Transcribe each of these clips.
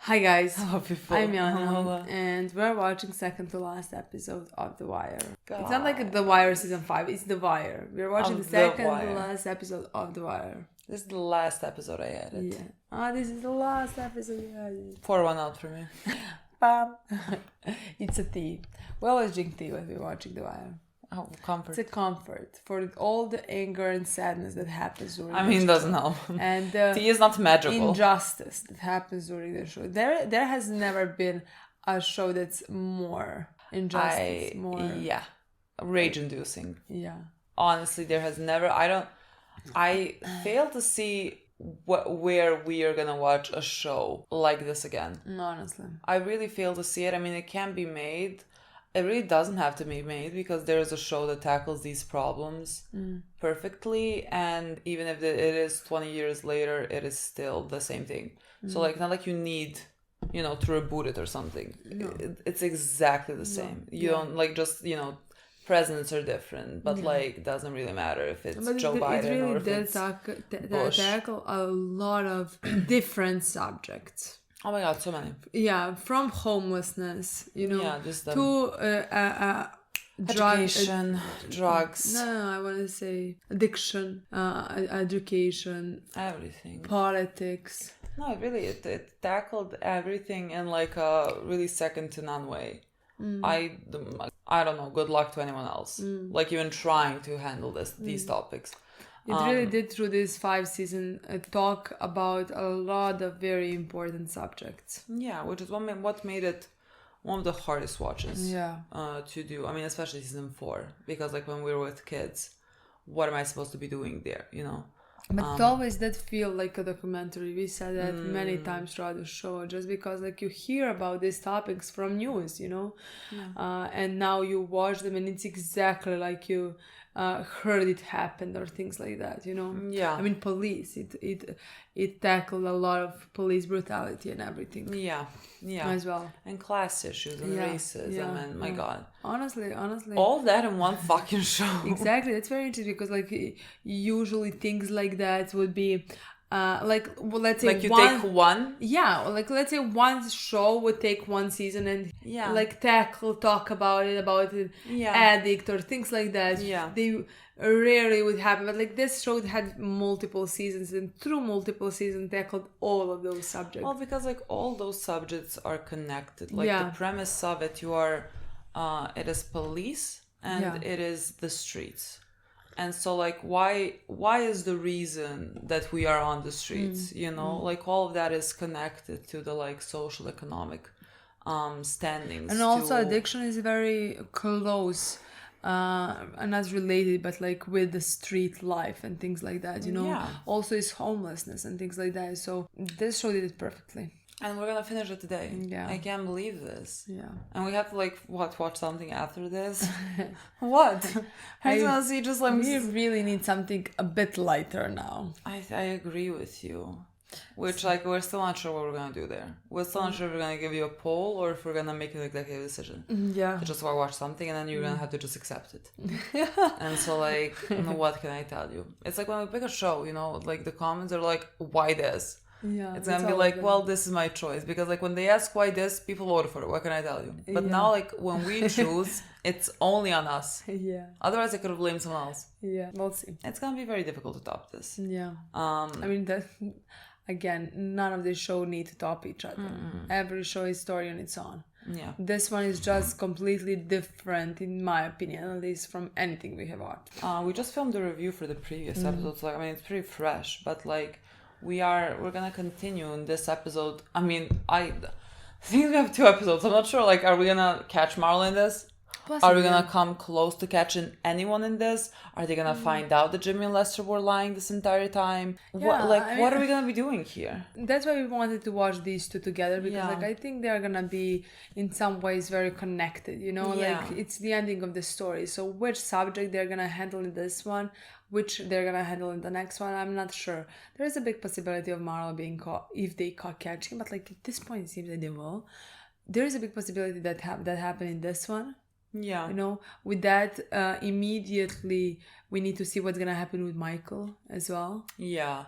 Hi guys, Hello people. I'm Milena, Lola. and we're watching second to last episode of The Wire. God. It's not like The Wire season 5, it's The Wire. We're watching Of the The second to Wire. last episode of The Wire. This is the last episode I added. Yeah. This is the last episode we added. Pour one out for me. Bam. It's a tea. We always drink tea when we're watching The Wire. Oh, comfort. It's a comfort for all the anger and sadness that happens during I mean, the it doesn't help. And tea is not magical. Injustice that happens during the show. There has never been a show that's more injustice, Yeah. Rage-inducing. Yeah. Honestly, there has never... I fail to see where we are gonna watch a show like this again. Honestly. I really fail to see it. I mean, it can be made... It really doesn't have to be made because there's a show that tackles these problems perfectly, and even if it is 20 years later, it is still the same thing. So like, not like you need, to reboot it or something. No. It's exactly the same. You don't like just, presidents are different, but like it doesn't really matter if it's Joe Biden it really or if did Bush. tackle a lot of different subjects. Oh my God, so many. Yeah, from homelessness, just to education, drugs. No, I want to say addiction, education, Everything. politics. No, it tackled everything in like a really second to none way. I don't know. Good luck to anyone else. Like even trying to handle these topics. It really did through this 5 season talk about a lot of very important subjects. Yeah, which is what made it one of the hardest watches. Yeah. To do. I mean, especially season 4, because like when we were with kids, what am I supposed to be doing there? But it always did feel like a documentary. We said that many times throughout the show, just because like you hear about these topics from news, and now you watch them and it's exactly like you heard it happen or things like that, Yeah. I mean, police. It tackled a lot of police brutality and everything. Yeah. As well. And class issues and racism and my God. Honestly. All that in one fucking show. Exactly. That's very interesting because like usually things like that would be let's say like you take one. Yeah, like let's say one show would take one season and like talk about it, addict or things like that. Yeah. They rarely would happen, but like this show had multiple seasons and through multiple seasons tackled all of those subjects. Well, because like all those subjects are connected. Like the premise of it, it is police and it is the streets. And so like why is the reason that we are on the streets, like all of that is connected to the like social economic standings. And also addiction is very close and not related, but like with the street life and things like that, also is homelessness and things like that. So this show did it perfectly. And we're gonna finish it today. Yeah. I can't believe this. Yeah. And we have to watch something after this. What? I gonna see just like we really need something a bit lighter now. I agree with you. Which we're still not sure what we're gonna do there. We're still not sure if we're gonna give you a poll or if we're gonna make an executive decision. Yeah. To just watch something and then you're gonna have to just accept it. And so what can I tell you? It's like when we pick a show, like the comments are like, why this? Yeah, it's gonna be like, well, this is my choice, because like when they ask why this, people voted for it. What can I tell you? But now like when we choose, it's only on us. Yeah. Otherwise, I could have blamed someone else. Yeah, we'll see. It's gonna be very difficult to top this. Yeah. I mean that. Again, none of these shows need to top each other. Every show is story on its own. Yeah. This one is just completely different, in my opinion, at least from anything we have watched. We just filmed a review for the previous episodes. Like, I mean, it's pretty fresh, but like. We're gonna continue in this episode. I mean, I think we have 2 episodes. I'm not sure, like, are we gonna catch Marla in this? Possibly. Are we gonna come close to catching anyone in this? Are they gonna find out that Jimmy and Lester were lying this entire time? Yeah, what are we gonna be doing here? That's why we wanted to watch these 2 together, because I think they're gonna be in some ways very connected, like it's the ending of the story. So which subject they're gonna handle in this one, which they're gonna handle in the next one, I'm not sure. There is a big possibility of Marla being caught if they catch him, but like at this point it seems like they will. There is a big possibility that happened in this one. Yeah. With that, immediately we need to see what's gonna happen with Michael as well. Yeah.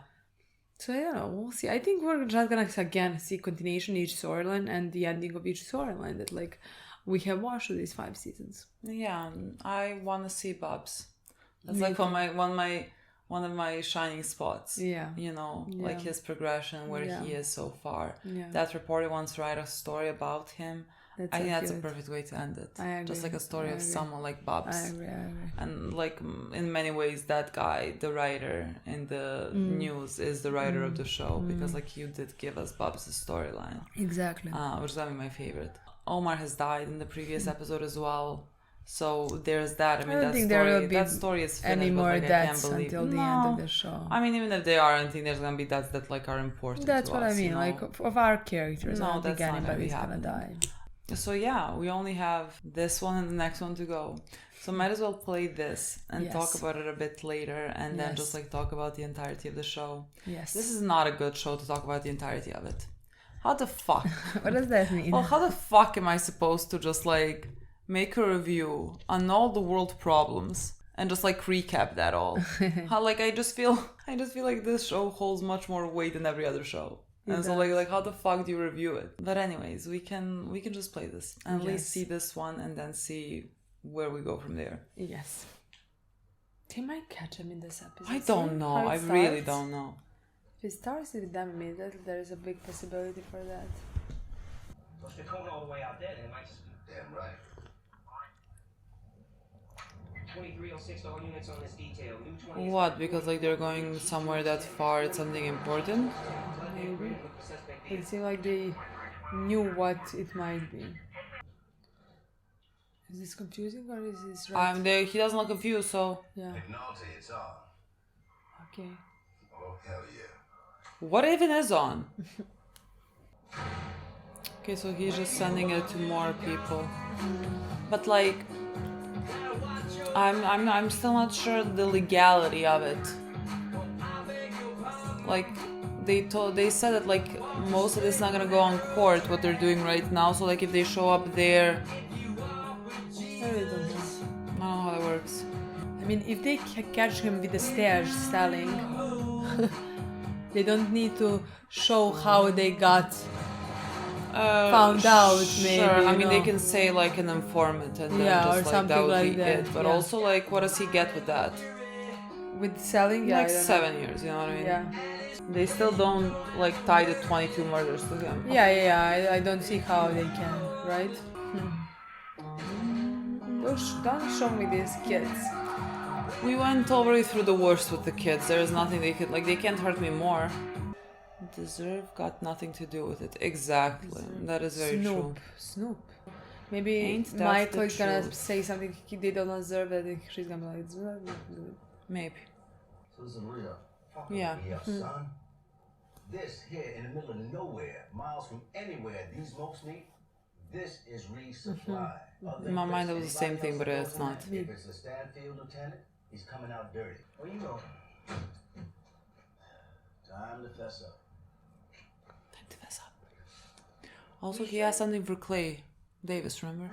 So I don't know, we'll see. I think we're just gonna again see continuation each storyline and the ending of each storyline that like we have watched these 5 seasons. Yeah, I want to see Bubs. That's like one of my shining spots. Yeah. You know, like his progression, where he is so far. Yeah. That reporter wants to write a story about him. I think that's a perfect way to end it. I agree. Just like a story of someone like Bubs. I agree. And like in many ways, that guy, the writer in the news, is the writer of the show, because like you did give us Bubs' storyline. Exactly. Which is gonna be my favorite. Omar has died in the previous episode as well. So there's that. I mean, that story is finished. Any more but, like, deaths until the end of the show. I mean, even if they are, I think there's gonna be deaths that like are important. That's to what us, I mean. you know? Like of our characters, I don't think that's not anybody's gonna die. So yeah, we only have this one and the next one to go. So might as well play this and talk about it a bit later, and then just like talk about the entirety of the show. Yes. This is not a good show to talk about the entirety of it. How the fuck? What does that mean? Well, how the fuck am I supposed to just like make a review on all the world problems and just like recap that all? How like I just feel like this show holds much more weight than every other show. And so like how the fuck do you review it? But anyways, we can just play this and at least see this one and then see where we go from there. Yes. They might catch him in this episode. I don't know. I really don't know. If it starts with them immediately, there is a big possibility for that. If they're going all the way out there, then it might just be... Damn right. 2306, all units on this detail. New 20... What? Because like they're going somewhere that far, it's something important? Maybe. It seemed like they knew what it might be. Is this confusing or is this right? He doesn't look confused, so... Yeah. Technology, it's on. Okay. Oh, hell yeah. What even is on? Okay, so he's just sending it to more people. But like... I'm still not sure the legality of it. Like they said that like most of this is not gonna go on court what they're doing right now. So like if they show up there, I really don't know. I don't know how that works. I mean, if they catch him with the stairs selling, they don't need to show how they got found out. Maybe. Sure. I mean, they can say like an informant and then just or like something that would like be that. it. But also like, what does he get with that? With selling, like 7 years. You know what I mean? Yeah. They still don't like tie the 22 murders to him. Yeah. I don't see how they can, right? Don't show me these kids. We went already through the worst with the kids. There is nothing they could like. They can't hurt me more. Deserve got nothing to do with it. Exactly. That is very true. Snoop. Maybe Michael is gonna say something they don't deserve. I think she's gonna be like, deserve. Maybe. So this is real. Yeah. Son. This here in the middle of nowhere, miles from anywhere these smokes meet, this is resupply. In my mind, it was the same thing, but it's not. If it's a Stanfield lieutenant, he's coming out dirty. Where you going? Time to fess up. Also, he has something for Clay Davis, remember?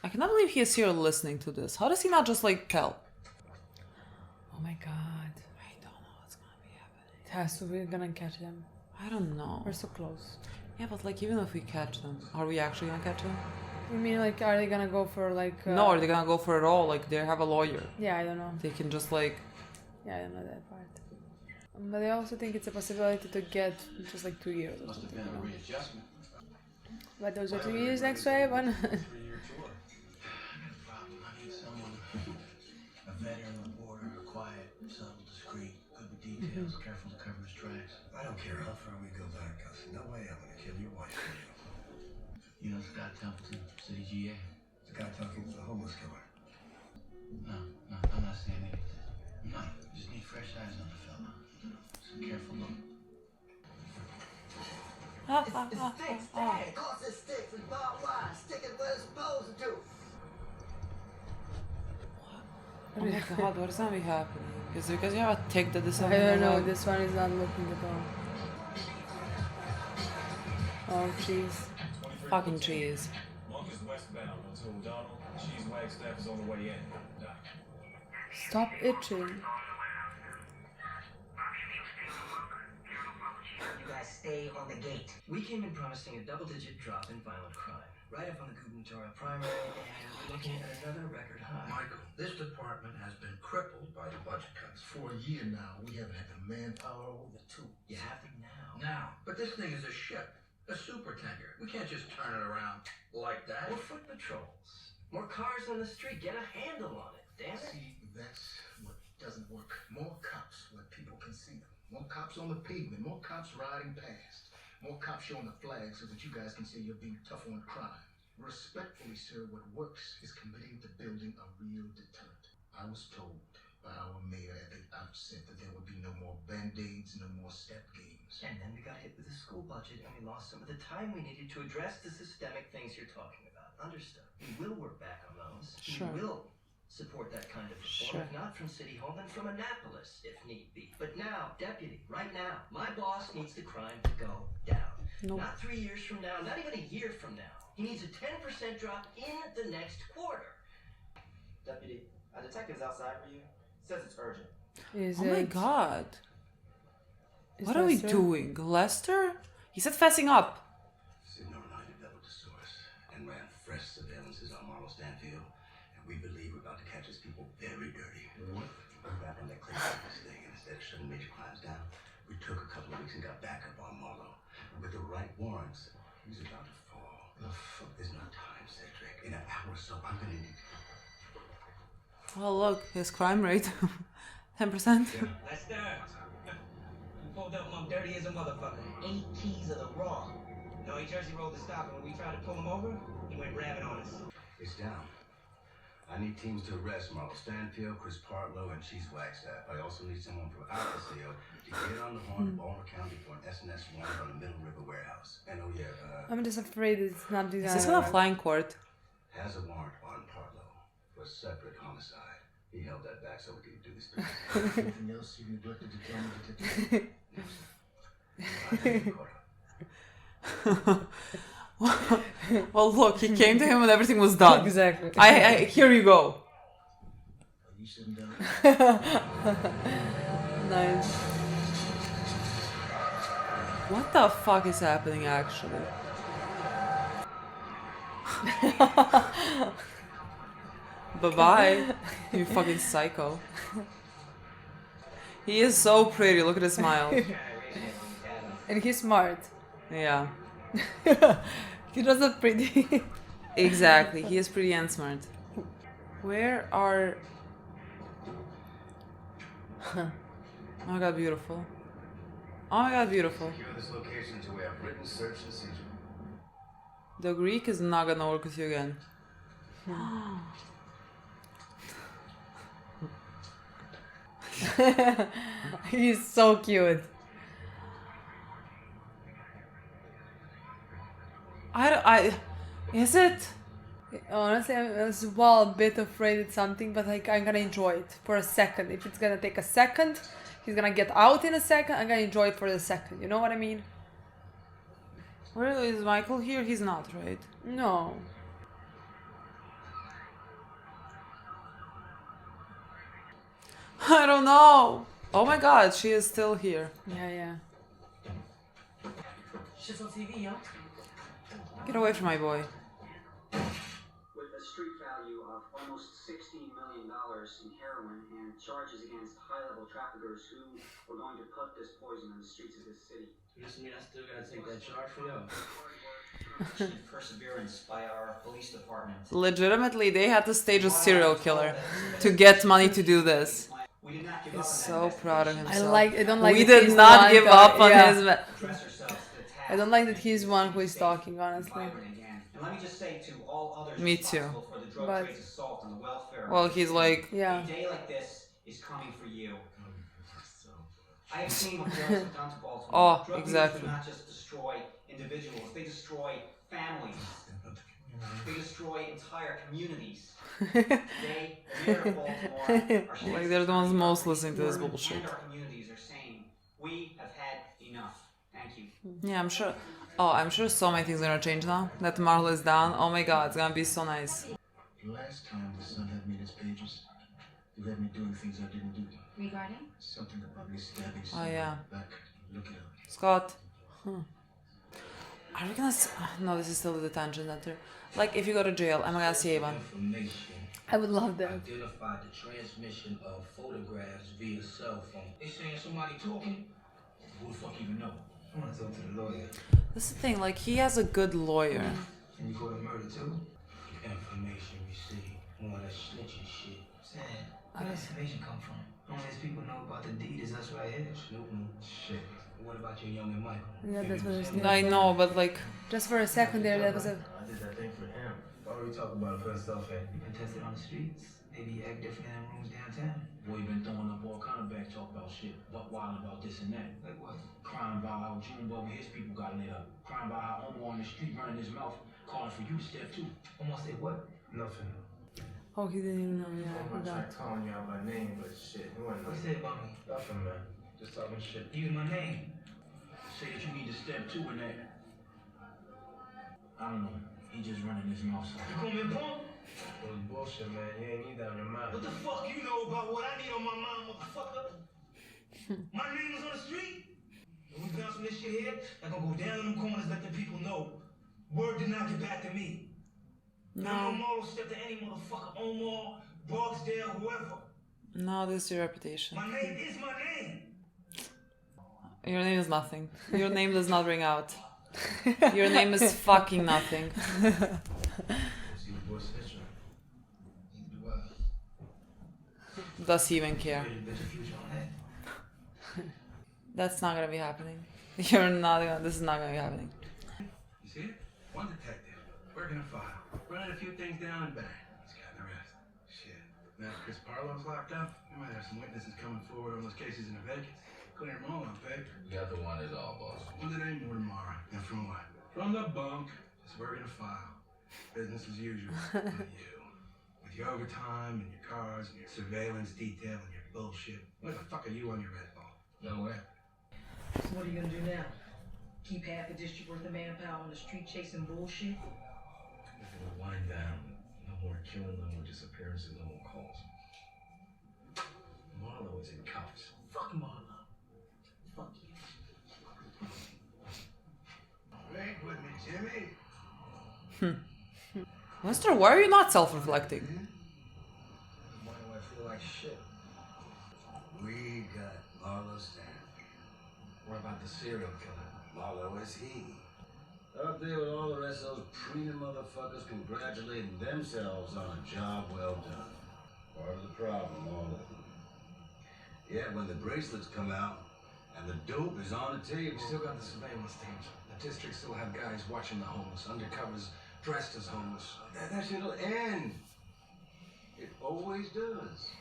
I cannot believe he is here listening to this. How does he not just like tell? Oh my god. I don't know what's gonna be happening. It has to be, we're gonna catch them. I don't know. We're so close. Yeah, but like even if we catch them, are we actually gonna catch them? You mean like, are they gonna go for like... No, are they gonna go for it all? Like they have a lawyer. Yeah, I don't know. They can just like... Yeah, I don't know that part. But I also think it's a possibility to get just like 2 years or something. You know? But those are 2 years next to Avon. A veteran on the border, quiet, subtle, discreet, good with details, careful to cover his tracks. I don't care how far we go back, cuz no way I'm gonna kill your wife for you. You know Scott Templeton, city GA? The guy talking to the homeless killer. No, I'm not saying anything. No, just need fresh eyes on the fella. Some careful look. It's sticks, Dad. Cause it's sticks and barbed wire. Stick it where it's supposed to. Oh my god, what is gonna be happening? Is it because you have a tick that this I don't know, this one is not looking at all. Oh, jeez. Fucking cheese. Monk is westbound until Donald. Cheese Wagstaff is on the way in. Stop itching. stay on the gate. We came in promising a double-digit drop in violent crime, right up on the gubernatorial primary, and we're looking at another record high. Michael, this department has been crippled by the budget cuts. For a year now, we haven't had the manpower or the tools. You have them now. Now, but this thing is a ship, a supertanker. We can't just turn it around like that. More foot patrols. More cars on the street. Get a handle on it, damn it. See, that's what doesn't work. More cops where people can see them. More cops on the pavement. More cops riding past. More cops showing the flag so that you guys can say you're being tough on crime. Respectfully, sir, what works is committing to building a real deterrent. I was told by our mayor at the outset that there would be no more band-aids, no more step games. And then we got hit with the school budget and we lost some of the time we needed to address the systemic things you're talking about. Understood. We will work back on those. Sure. We will support that kind of reform, Sure. if not from City Hall, then from Annapolis, if need be. But now, Deputy, right now, my boss needs the crime to go down. Nope. Not 3 years from now, not even a year from now. He needs a 10% drop in the next quarter. Deputy, a detective's outside for you. Says it's urgent. Is Oh my it? god. Is What are we Lester? doing? Lester? He said fessing up. Signal 9 developed a source and ran fresh surveillances on Marlo Stanfield. And we believe we're about to catch his people very dirty. What? We're back on that clay this thing, and instead of shutting major crimes down, we took a couple of weeks and got back up on Marlo. And with the right warrants, he's about to fall. The fuck? There's no time, Cedric. In an hour or so, I'm gonna need... Oh look, his crime rate. 10%. Lester! You pulled up on dirty as a motherfucker. 8 keys of the wrong. No, Jersey rolled the stop, and when we tried to pull him over, he went rabbit on us. It's down. I need teams to arrest Marlo Stanfield, Chris Partlow, and Chief Wagstaff. I also need someone from our casino to get on the horn of Baltimore County for an SNS warrant on the Middle River warehouse. And oh yeah, I'm just afraid it's not Is this gonna fly in court? has a warrant on Partlow for a separate homicide. He held that back so we could do this. Anything else you neglected to tell me, Detective? Well, look, he came to him when everything was done. Exactly. Here you go. Are you sitting down? Nice. What the fuck is happening actually? Bye-bye, you fucking psycho. He is so pretty, look at his smile. And he's smart. Yeah, He was not pretty. exactly, he is pretty and smart. Where are... Oh my god, beautiful. Oh my god, beautiful. Secure this location until we have written search and seizure. The Greek is not gonna work with you again. He's so cute. Is it? Honestly, I'm as well a bit afraid it's something, but like I'm gonna enjoy it for a second. If it's gonna take a second, he's gonna get out in a second. I'm gonna enjoy it for a second. You know what I mean? Where is Michael here? He's not, right? No. I don't know. Oh my god, she is still here. Yeah, yeah. Shit's on TV, yo. Get away from my boy. With a street value of almost $16 million in heroin and charges against high-level traffickers who were going to put this poison on the streets of this city. This mean I still gotta take that charge for yo. Perseverance by our police department. Legitimately, they had to stage a serial killer to get money to do this. We did not give He's up on that so investigation. proud of himself. I don't like We that did he's not the give one up on yeah. his... Press ourselves to the task I don't like that he's one who is talking, honestly. vibrant again. And let me just say to all others Me too. responsible for the drug But- trade's assault on the welfare. Well, he's like... Yeah. A day like this is coming for you. I have seen what drugs have done to Baltimore. Oh, Drug dealers exactly. do not just destroy individuals; they destroy families. They destroy entire communities. Today, the mayor of Baltimore, our state's Like, they're the ones most attorney, listening to this Gordon, bullshit. and our communities are saying, "We have had enough." Thank you. Yeah, I'm sure... Oh, I'm sure so many things are gonna change now. That Marlo is down. Oh my god, it's gonna be so nice. Last time the Sun had me in its pages, he had me doing things I didn't do. Regarding? Something about me stabbing Oh, yeah. someone back. Look it up. Scott. Are we gonna... No, this is still the detention center. Like, if you go to jail, am I gonna see Avon? I would love that. Identified the transmission of photographs via cell phone. They saying somebody talking? Who the fuck even know? I want to talk to the lawyer. That's the thing, like, he has a good lawyer. And you caught a murder too? Information received. More of that snitching shit. Sam, where did information come from? Only these people know about the deed is us right here. Snoop knew. Shit. What about your young and Michael? Yeah, that's what I was thinking. I know, but like... Just for a second there, that was a... I did that thing for him. Why were we talking about it for himself, eh? You been tested on the streets. Maybe you act different in rooms downtown. Boy, you been throwing up all kind of back talk about shit. Buck wild about this and that. Like what? Crying about how Junebug and his people got lit up. Crying about how Omar on the street running his mouth, calling for you to step too. Almost said what? Nothing. Oh, he didn't even know, yeah, I forgot. calling you out by name, but shit, you wasn't What you said about me? nothing, man. Just talking shit. Use my name. Say that you need to step two in that. I don't know. He just running his mouth. You call me a punk? Well, bullshit, man. You ain't need that on your mind. What the fuck you know about what I need on my mind, motherfucker? My name is on the street. When we bounce from this shit here, I'm gonna go down in them corners, let the people know. Word did not get back to me. No moral step to any motherfucker, Omar, Barksdale, whoever. No, this is your reputation. My name is my name. Your name is nothing. Your name does not ring out. Your name is fucking nothing. See the boy snitching. Neither do I. Does he even care? Ready to bet your future on that? That's not gonna be happening. You're not gonna... This is not gonna be happening. You see it? One detective, working a file, running a few things down and bang. He's got the rest. Shit. Now Chris Parlow's locked up. We might have some witnesses coming forward on those cases in the Vegas. Clear them all up, eh? We got the one is all, boss. One today, more tomorrow. And from what? From the bunk. Just working a file. Business as usual. With you. With your overtime and your cars and your surveillance detail and your bullshit. What the fuck are you on your red ball? Nowhere. So what are you gonna do now? Keep half the district worth of manpower on the street chasing bullshit? If it would wind down, no more killing, no more disappearances, no more calls. Marlo is in cuffs. Fuck Marlo. Fuck you. Drink with me, Jimmy. Mister, why are you not self-reflecting? Why do I feel like shit? We got Marlo Stan. What about the serial killer? Marlo is he. Up there with all the rest of those premium motherfuckers congratulating themselves on a job well done. Part of the problem, all of them. Yet when the bracelets come out and the dope is on the table... We still got the surveillance teams. The district still have guys watching the homeless, undercovers dressed as homeless. That shit'll end. It always does.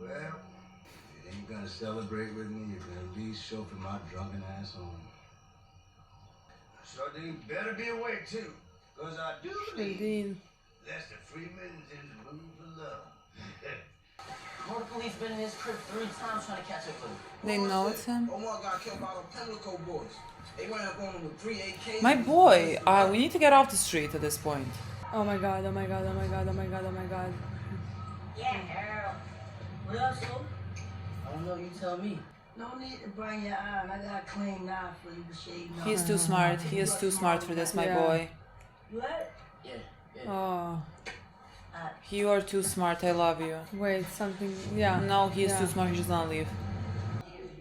Well, if you ain't gonna celebrate with me, you can at least chauffeur my drunken ass home. Sardine better be awake too, cause I do believe Lester Freeman's in the mood for love. More police been in his crib 3 times trying to catch up with him. They know it's him. Omar got killed by the Pimlico boys. They wound up on him with 3 AKs. My boy, we need to get off the street at this point. Oh my god, oh my god, oh my god, oh my god, oh my god. Yeah, what up, so? I don't know, you tell me. No need to burn your eye. I got a clean knife for you to shave. He's too smart. He is too smart for this, my boy. What? Yeah. Oh. You are too smart. I love you. Wait, something... Yeah. No, he is too smart. He's just gonna leave.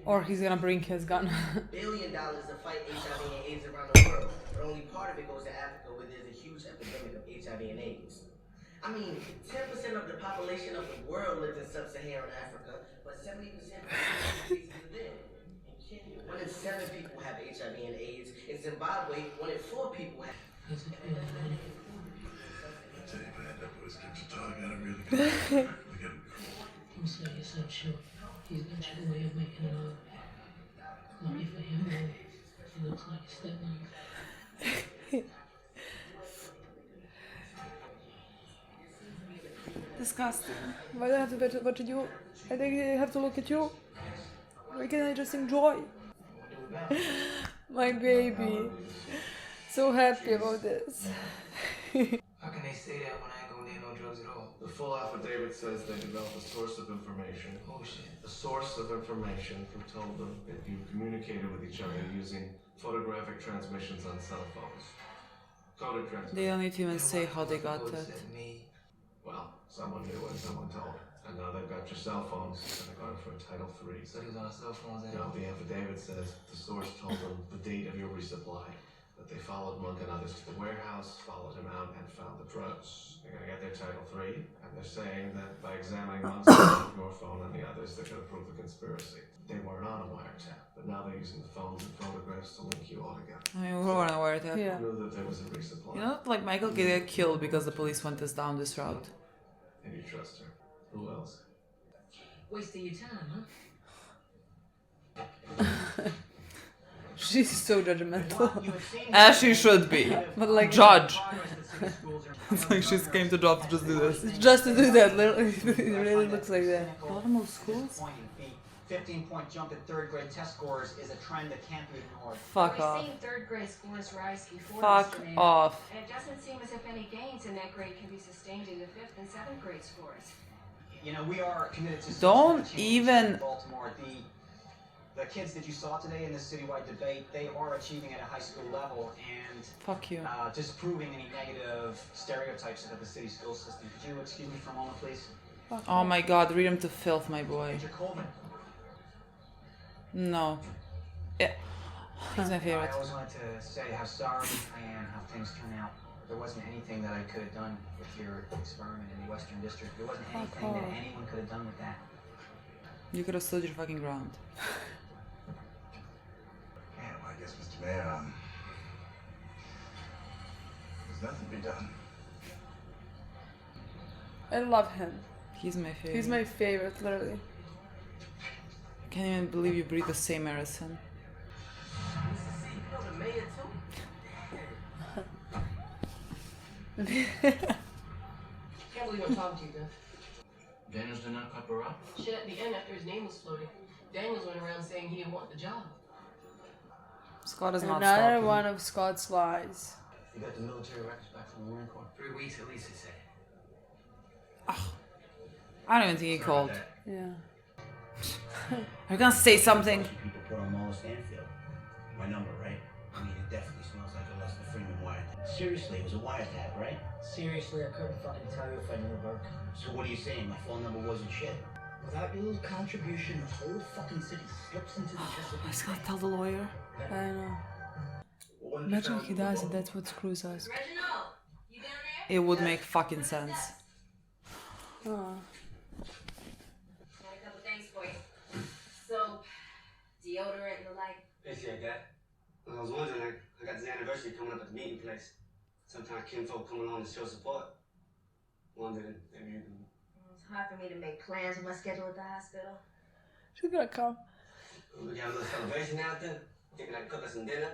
Or he's gonna bring his gun. $1 billion to fight HIV and AIDS around the world, but only part of it goes to Africa where there's a huge epidemic of HIV and AIDS. I mean, 10% of the population of the world lives in sub-Saharan Africa, but 70% of the cases are there. In Kenya, 1 in 7 people have HIV and AIDS. In Zimbabwe, 1 in 4 people have. Tell you, man, that boy's keeps you talking. I really got to go. I'm sorry, you're so chill. He's got your way of making it all. Lucky for him, though. He looks like a stepmom. Disgusting. Why do I have to watch you? I think I have to look at you. Why can't I just enjoy? My baby. So happy about this. How can they say that when I ain't gonna need no drugs at all? The full affidavit says they developed a source of information. Oh shit. A source of information who told them that you communicated with each other using photographic transmissions on cell phones. Coded transmissions. They don't need to even say how they got it. Well, someone knew and someone told. And now they've got your cell phones and they're going for a Title III. So he was on his cell phones and No, the affidavit says the source told them the date of your resupply. That they followed Monk and others to the warehouse, followed him out, and found the drugs. They're gonna get their Title III, and they're saying that by examining Monk's phone, your phone, and the others, they're gonna prove the conspiracy. They weren't on a wiretap, but now they're using the phones and photographs to link you all together. I mean, we were on a wiretap. Yeah. Who knew that there was a resupply? You know, like Michael could get killed because the police went us down this route. And you trust her. Who else? Wasting your time, huh? She's so judgmental. As she should be. But like Judge. It's like she's came to job to just do this. Just to do that, literally, it really looks like that. Normal schools? 15-point jump in third grade test scores is a trend that can't be ignored. Fuck We've off. seen third grade scores rise before. Fuck Mr. Mayor, off. And it doesn't seem as if any gains in that grade can be sustained in the 5th and 7th grade scores. You know, we are committed to Don't systemic change even- in Baltimore. The kids that you saw today in this citywide debate, they are achieving at a high school level and Fuck you. disproving any negative stereotypes about the city school system. Could you excuse me for a moment, please? Oh my god, read him to filth, my boy. Major Colvin. No. Yeah. He's my favorite. I always wanted to say how sorry I am how things turn out. There wasn't anything that I could have done with your experiment in the Western District. There wasn't anything that anyone could have done with that. You could have stood your fucking ground. yeah, well, I guess, Mr. Mayor, there's nothing to be done. I love him. He's my favorite. He's my favorite, literally. I can't even believe you breathe the same air as him. The mayor too? Can't believe I'm talking to you, Beth. Daniels did not cut her up? Shit at the end after his name was floating. Daniels went around saying he didn't want the job. Scott is not Another stopping. one of Scott's lies. You got the military records back from the Marine Corps? 3 weeks at least, he said. I don't even think he called. Yeah. Are you gonna say something? People put on Wallace Stanfield. My number, right? I mean, it definitely smells like a Lester Freeman wiretap. Seriously, it was a wiretap, right? Seriously, I couldn't fucking tell you if I knew Burke. So what are you saying? My phone number wasn't shit? Without your little contribution, the whole fucking city slips into the Chesapeake. He's gonna tell the lawyer. I know. Imagine he does it, that's what screws us. Reginald, you down there? It would make fucking sense. Oh. Got a couple things for you. Soap, deodorant, and the like. Yes, yeah, Dad. I was wondering, I got this anniversary coming up at the meeting place. Sometimes kinfolk come along to show support. Wondering if you can. It's hard for me to make plans with my schedule at the hospital. She's gonna come. We got a little celebration out there. Thinking I could cook us some dinner.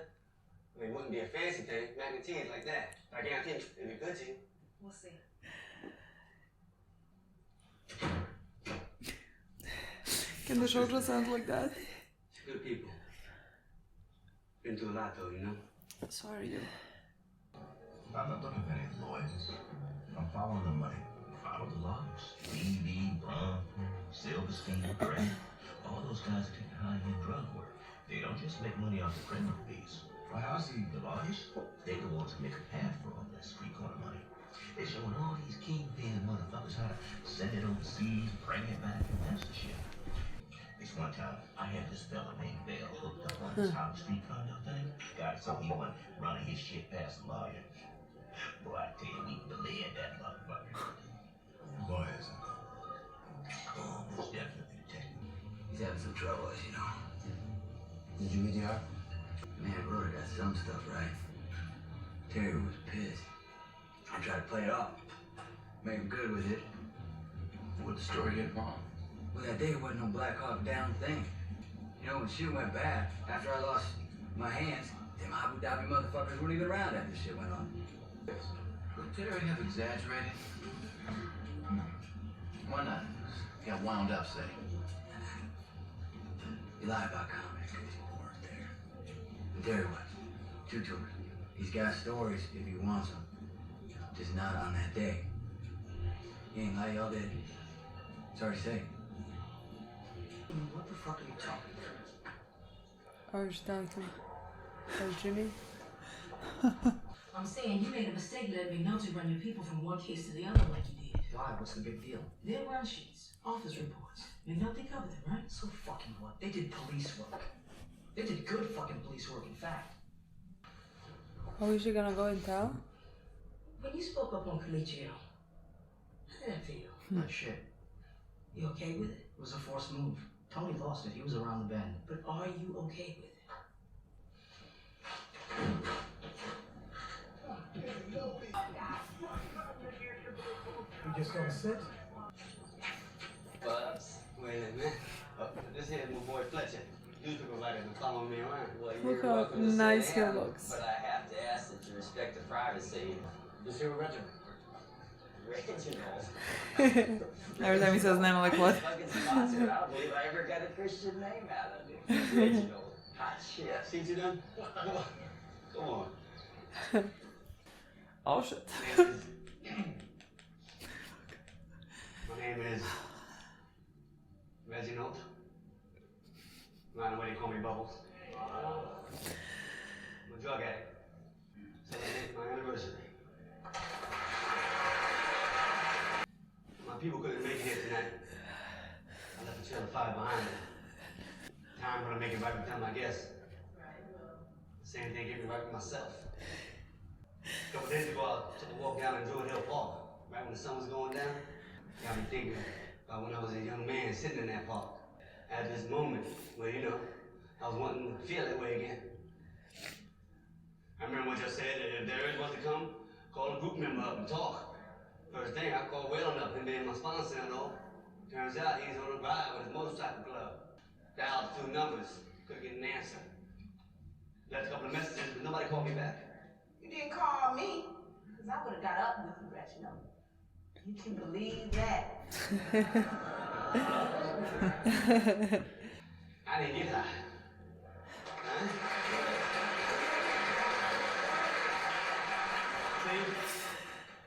I mean, it wouldn't be a fancy thing, mac and cheese like that. But I guarantee it'd be good to you. We'll see. Can the show just sound like that? Good people. Been through a lot though, you know? Sorry, you. I'm not looking for any lawyers. I'm following the money. Follow the logs. BB, Bronco, Silverstein, Gray. All those guys are taking high-end drug work. They don't just make money off the criminal fees. Why, I see the lawyers. They the ones who make a path for all that street corner money. They're showing all these kingpin motherfuckers how to send it overseas, bring it back, and that's the shit. This one time, I had this fella named Bell hooked up on this Howard Street condo thing. God, so he went running his shit past the lawyer. Boy, I tell you, we bled that motherfucker. Lawyers. Oh, most definitely detective. He's having some trouble, as you know. Did you read the article? Man, Rhoda got some stuff right. Terry was pissed. I tried to play it off. Make him good with it. What'd the story get wrong? Well, that day wasn't no Black Hawk Down thing. You know, when shit went bad, after I lost my hands, them Abu Dhabi motherfuckers weren't even around after shit went on. Could Terry have exaggerated? Why not? Got wound up, say. You lie about comics because you weren't there. But Terry was. 2 tours. He's got stories if he wants them. Just not on that day. You ain't lie, y'all did. Sorry to say. What the fuck are you talking about? I was talking. Oh, Jimmy? I'm saying you made a mistake letting me know to run your people from one case to the other like you did. Why? What's the big deal? They're run sheets, office reports. McNulty covered them, right? So fucking what? They did police work. They did good fucking police work, in fact. How is she gonna go and tell? When you spoke up on Colicchio, how did that feel? Not shit. You okay with it? It was a forced move. Tony lost it. He was around the bend. But are you okay with it? You just gonna sit? Bubs, wait a minute. This here is my boy Fletcher. Newspaper writer been following me around. Well, Look how nice he looks. But I have to ask that you respect the privacy. Just here with Reginald. Reginald. Every time he says name, I'm like, what? Fucking sponsor. I don't believe I ever got a Christian name out of it. Reginald. Hot shit. See what you done? Come on. Oh shit. My name is Reginald. Around the way they call me Bubbles. I'm a drug addict. Celebrate my anniversary. My people couldn't make it here tonight. I left the trail of fire behind me. Time gonna make it right with them, I guess. The same thing gave me right with myself. A couple days ago, I took a walk down in Druid Hill Park. Right when the sun was going down, got me thinking about when I was a young man sitting in that park. At this moment where, you know, I was wanting to feel that way again. I remember what you said, that if there is one to come, call a group member up and talk. First thing, I called Waylon up, him being my sponsor and all. Turns out he's on a ride with his motorcycle club. Dialed a few numbers, couldn't get an answer. Left a couple of messages, but nobody called me back. You didn't call me, because I would have got up with you, Reginald. You can believe that. I didn't get high. Huh? See?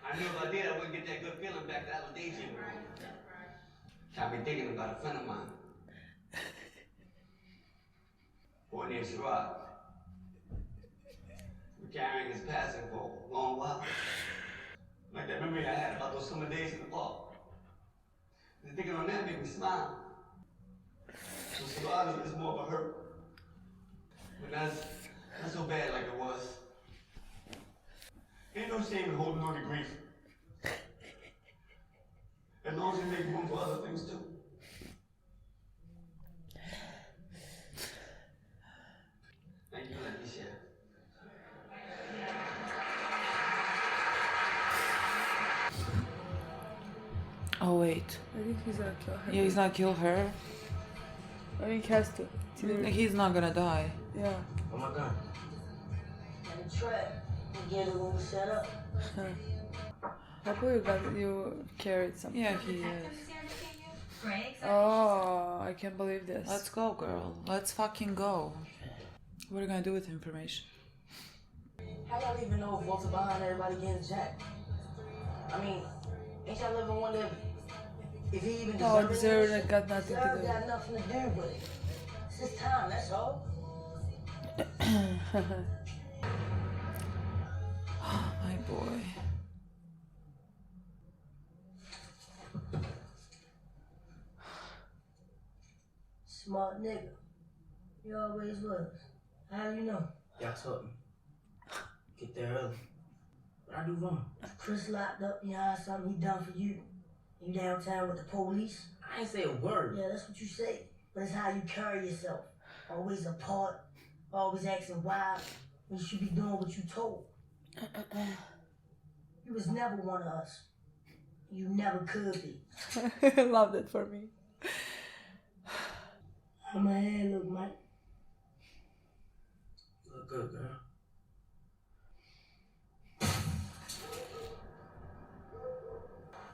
I knew if I did, I wouldn't get that good feeling back that I was daydreaming. Got me thinking about a friend of mine. Boy named Sherrod. We're carrying his passing for a long while. Like that memory I had about those summer days in the park. And thinking on that made me smile. So Sherrod is more of a hurt. But not so bad like it was. Ain't no shame in holding on to grief. As long as you make room for other things too. Thank you for letting me share. Oh wait. I think he's gonna kill her. Yeah, he's not kill her. I think he has to. He's not gonna die. Yeah. Oh my god. And the trap, we get it when we set up. Hopefully you carried something. Yeah, he is. Oh, I can't believe this. Let's go, girl. Let's fucking go. What are you gonna do with information? How y'all even know if Walter behind everybody getting jacked? I mean, ain't y'all ever wonder if he even Oh, deserves deserved it, got nothing to do. Deserve got nothing to do with it. It's his time, that's all. My boy. Smart nigga. You always was. How you know? Y'all taught me. Get there early. What I do wrong? Chris locked up behind something he done for you. You downtown with the police? I ain't say a word. Yeah, that's what you say. But it's how you carry yourself. Always apart. Always asking why. When you should be doing what you told. You was never one of us. You never could be. Loved it for me. How my hair look, Mike? Look good, girl.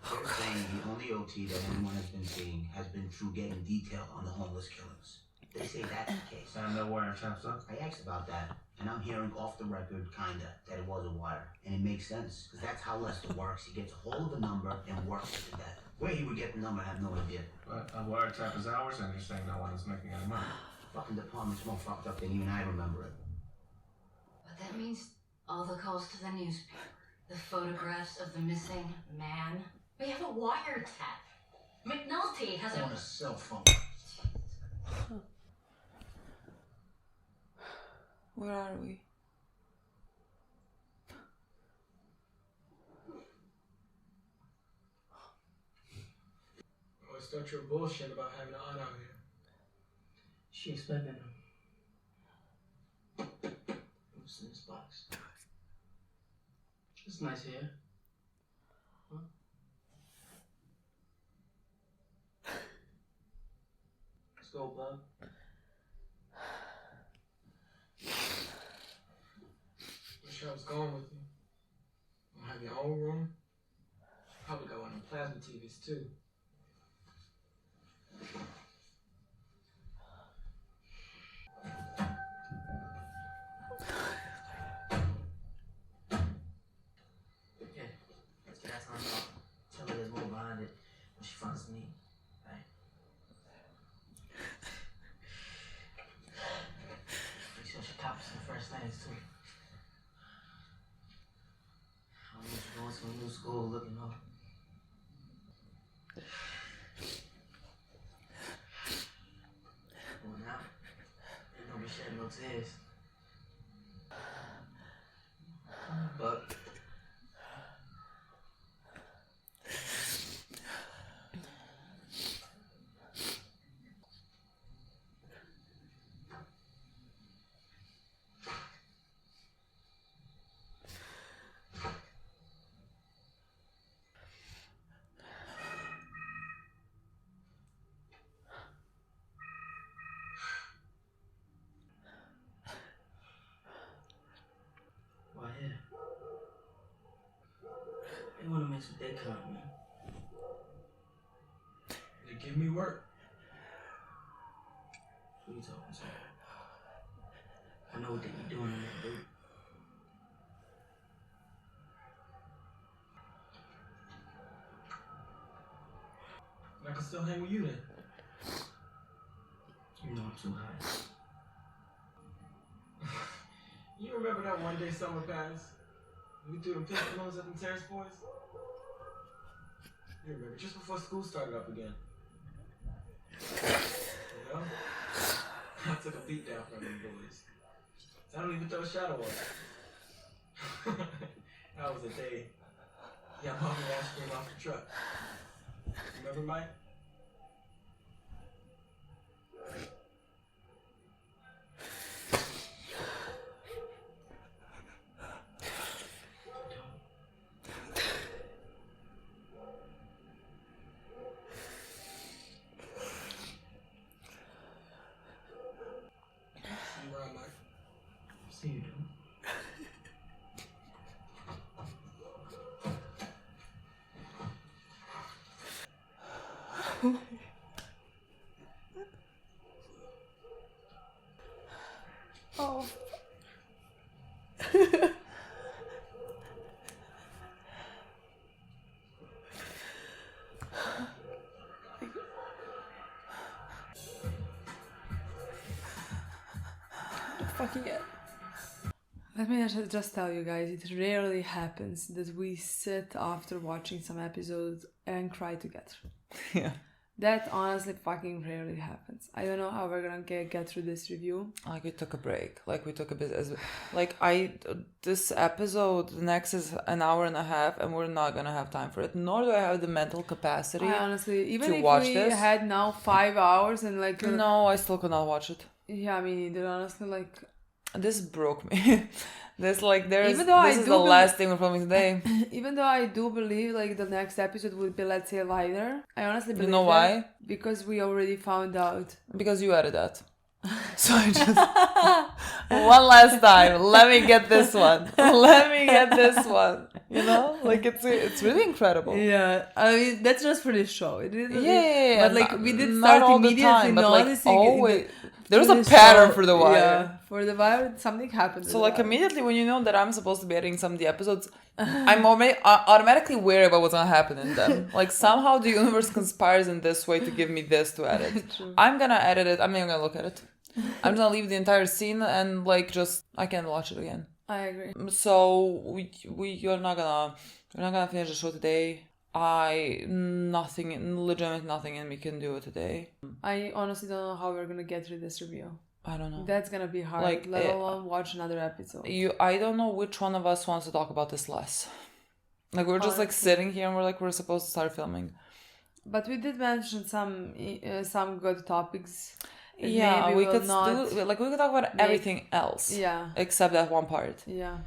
They're saying the only OT that anyone has been seeing has been through getting detail on the homeless killers. They say that's the case. And no wiretaps, huh? I asked about that, and I'm hearing off the record, kinda, that it was a wire. And it makes sense, because that's how Lester works. He gets a hold of a number and works it to death. Where he would get the number, I have no idea. But a wiretap is ours, and you're saying no one is making any money. Fucking department's more fucked up than you and I remember it. But that means all the calls to the newspaper, the photographs of the missing man. We have a wiretap. McNulty has On a cell phone. Where are we? Oh, it's not your bullshit about having an aunt out here. She expecting him. What's in this box? It's nice here. Huh? Let's go, bub. Wish I was going with you. You have your own room. Probably got one of them plasma TVs too. Yeah, let's get that time off. Tell her there's more behind it when she finds me. Right? Make sure she copies some fresh things too. I don't want you going to a new school looking up. Well, now, ain't gonna be shedding no tears. But why here? They wanna mess with their kind, man. They give me work. Who you talking to? I know what they be doing in that boot. And I can still hang with you then. You know I'm too high. You remember that one day summer pass? We threw them pistols at the Terrace boys? You remember, just before school started up again. You know? I took a beat down from them boys. I don't even throw a shadow on it. That was a day. Yeah, mom and ice cream off the truck. Remember, Mike? You right, Mike? See you, dude. Oh. Fucking it. Let me just tell you guys, it rarely happens that we sit after watching some episodes and cry together. Yeah. That honestly fucking rarely happens. I don't know how we're gonna get through this review. Like, we took a break. Like, we took a bit. This episode, the next is an hour and a half, and we're not gonna have time for it. Nor do I have the mental capacity I honestly, even to if watch we this. had now 5 hours and like... No, I still could not watch it. Yeah, me neither, honestly, like... This broke me. This is the the last thing we're filming today. Even though I do believe like the next episode will be, let's say, lighter, I honestly believe You know why? Because we already found out. Because you added that. So one last time. Let me get this one. Let me get this one. You know, like it's really incredible. Yeah, I mean that's just for this show. Yeah. But like we did not start all the immediately time, but like noticing. always, there's a pattern for The Wire. Yeah, for The Wire, something happened. So like immediately when you know that I'm supposed to be editing some of the episodes, I'm automatically wary about what's gonna happen in them. Like somehow the universe conspires in this way to give me this to edit. I'm gonna edit it. I'm not gonna look at it. I'm gonna leave the entire scene and like just I can't watch it again. I agree. So we're not gonna finish the show today. Legitimately nothing in me can do it today. I honestly don't know how we're gonna get through this review. I don't know. That's gonna be hard. Like, let alone watch another episode. I don't know which one of us wants to talk about this less. Like we're just like sitting here and we're supposed to start filming. But we did mention some good topics. Yeah, we could talk about everything else. Yeah. Except that one part. Yeah.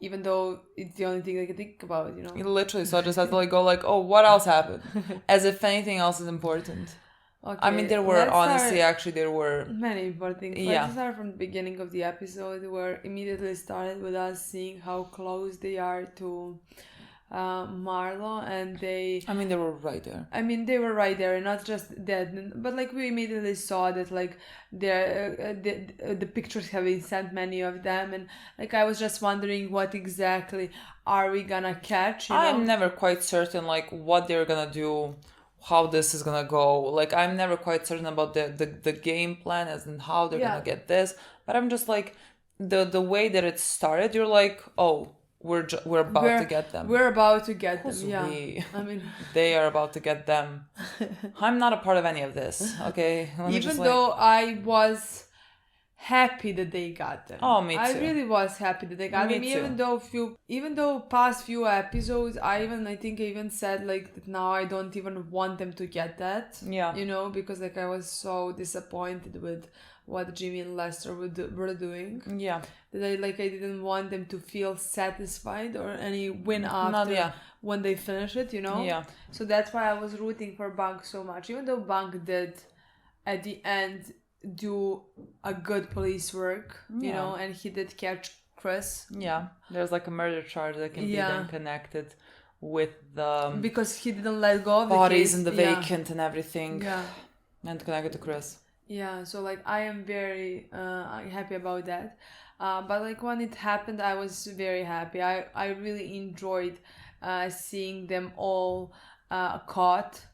Even though it's the only thing I can think about, you know. Literally, so I just had to like go like, oh, what else happened? As if anything else is important. Okay. I mean, there were many important things. Yeah. Let's start from the beginning of the episode, where immediately started with us seeing how close they are to Marlo, and they were right there. They were right there, and not just that, but like we immediately saw that like the pictures have been sent, many of them, and like I was just wondering what exactly are we gonna catch. I'm never quite certain like what they're gonna do, how this is gonna go. Like I'm never quite certain about the game plan as in how they're gonna get this, but I'm just like the way that it started. You're like, oh. We're about to get them. We're about to get them. Yeah. They are about to get them. I'm not a part of any of this. Okay. Even though I was happy that they got them. Oh, me too. I really was happy that they got them. Even though past few episodes, I even said like that now I don't even want them to get that. Yeah. You know, because like I was so disappointed with what Jimmy and Lester were doing. Yeah. That I didn't want them to feel satisfied or any win after when they finish it, you know? Yeah. So that's why I was rooting for Bunk so much. Even though Bunk did, at the end, do a good police work, you know, and he did catch Chris. Yeah. There's like a murder charge that can be then connected with the... Because he didn't let go of the bodies case. and the vacant and everything. Yeah. And connected to Chris. Yeah, so like I am very happy about that. But like when it happened, I was very happy. I really enjoyed seeing them all caught.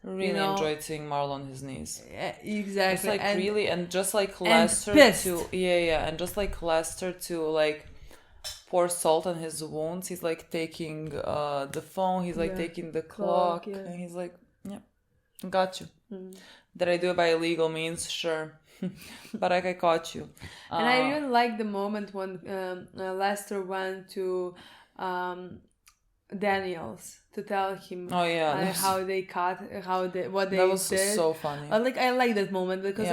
Really enjoyed seeing Marlo on his knees. Yeah, exactly. It's like and just like Lester to and just like Lester to like pour salt on his wounds. He's like taking the phone. He's like taking the clock, and he's like, "Yeah, got you." Did I do it by illegal means? Sure. But I caught you. And I really like the moment when Lester went to Daniels to tell him how they caught, what they did. That was so funny. I like that moment because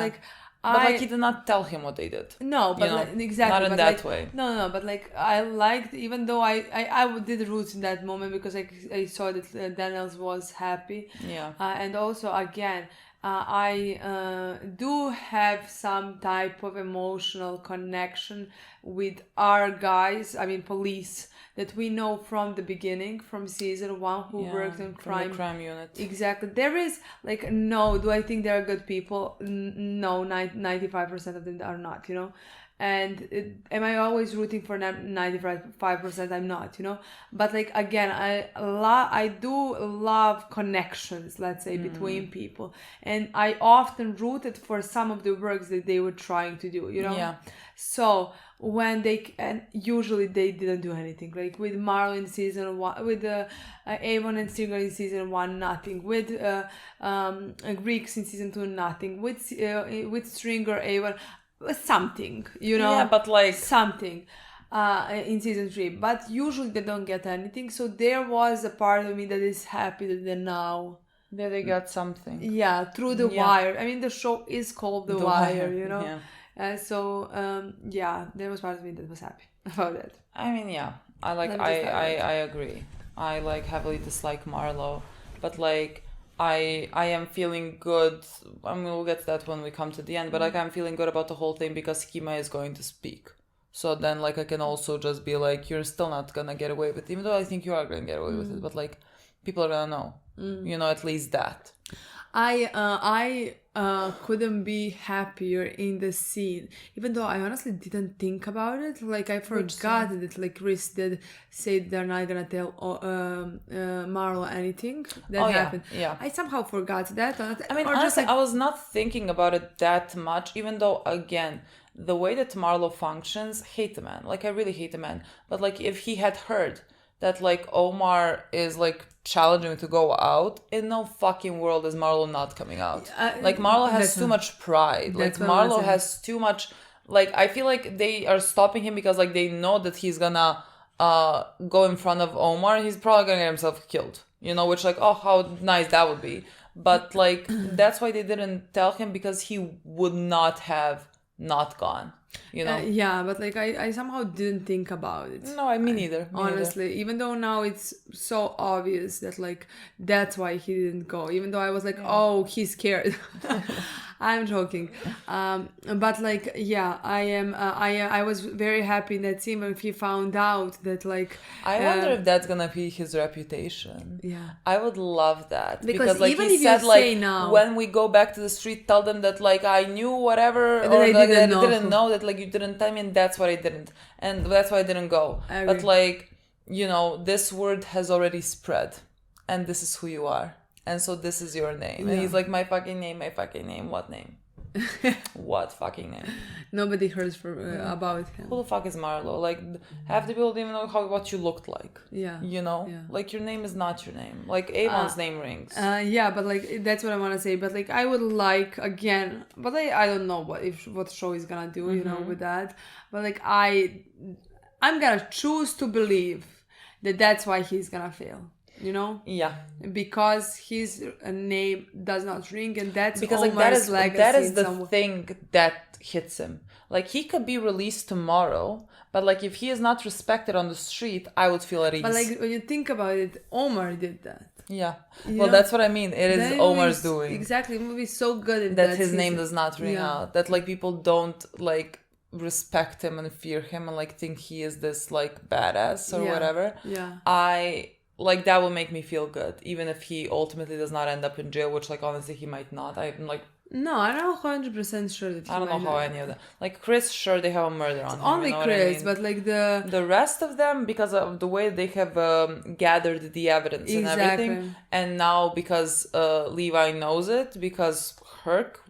but he did not tell him what they did. No, but exactly. Not in that way. No, but I liked, even though I did root in that moment because I saw that Daniels was happy. Yeah. And also, again, I do have some type of emotional connection with our guys, police, that we know from the beginning, from season 1, who worked in crime. The crime unit. Exactly. There is, no, do I think they are good people? No, 95% of them are not, you know? And am I always rooting for 95%? I'm not, you know? But again, I do love connections, let's say, between people. And I often rooted for some of the works that they were trying to do, you know? Yeah. So when and usually they didn't do anything. Like with Marlo in season 1, with Avon and Stringer in season 1, nothing. With Greeks in season 2, nothing. With Stringer, Avon, something, you know? Yeah, but something in season 3. But usually they don't get anything. So there was a part of me that is happy that they now... that they got something. Yeah, through The Wire. The show is called The Wire, you know? Yeah. There was part of me that was happy about it. I agree. I heavily dislike Marlo, but I am feeling good. I mean, we'll get to that when we come to the end, but like I'm feeling good about the whole thing because Kima is going to speak. So then like I can also just be like, you're still not gonna get away with it, even though I think you are gonna get away with it, but like people are gonna know. You know, at least that. I couldn't be happier in the scene, even though I honestly didn't think about it. Like I forgot that like Chris did say they're not gonna tell Marlo anything that happened. Yeah. I somehow forgot that. I mean, honestly, I was not thinking about it that much, even though again, the way that Marlo functions, hate the man. Like I really hate the man. But like if he had heard that like Omar is like challenging to go out, in no fucking world is Marlo not coming out. Like Marlo has too much pride. Like Marlo has too much, like I feel like they are stopping him because like they know that he's gonna go in front of Omar. He's probably gonna get himself killed, you know, which like, oh, how nice that would be. But like that's why they didn't tell him, because he would not have not gone, you know. Yeah, but like I somehow didn't think about it. No, I mean neither. Honestly, even though now it's so obvious that like that's why he didn't go, even though I was like, oh, he's scared. I'm joking. But like, yeah, I was very happy in that scene when he found out that like I wonder if that's gonna be his reputation. Yeah, I would love that, because like even he if said, you like say now, when we go back to the street, tell them that like I knew whatever, and or I like didn't I know. didn't know that, like you didn't tell me, and that's what I didn't, and that's why I didn't go. But like, you know, this word has already spread, and this is who you are, and so this is your name. And he's like, my fucking name. What name? What fucking name? Nobody heard about him. Who the fuck is Marlo? Like half the people didn't even know what you looked like. Yeah, you know, like your name is not your name. Like Avon's name rings. Yeah, but like that's what I want to say. But like I would like again, but I don't know what show is gonna do, you know, with that. But like I'm gonna choose to believe that that's why he's gonna fail. You know, because his name does not ring, and that's because like that is the thing that hits him. Like he could be released tomorrow, but like if he is not respected on the street, I would feel at ease. But like when you think about it, Omar did that. Yeah, well, that's what I mean. It is Omar's doing. Exactly, the movie's so good in that his name does not ring out. That like people don't like respect him and fear him and like think he is this like badass or whatever. Yeah, like that will make me feel good, even if he ultimately does not end up in jail, which like honestly he might not. I'm like, no, I'm not 100% sure that I don't know how any of that. Like Chris, sure, they have a murder on him. Only you know Chris, what I mean? but like the rest of them, because of the way they have gathered the evidence and everything, and now because Levi knows it, because Herc.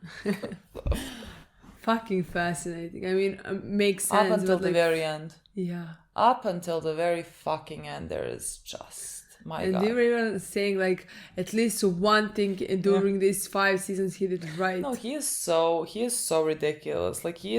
Fucking fascinating. I mean, makes sense. Up until the very end. Yeah. Up until the very fucking end, there is just. My God. And they were even saying like at least one thing during these 5 seasons he did right. No, he is so ridiculous. Like he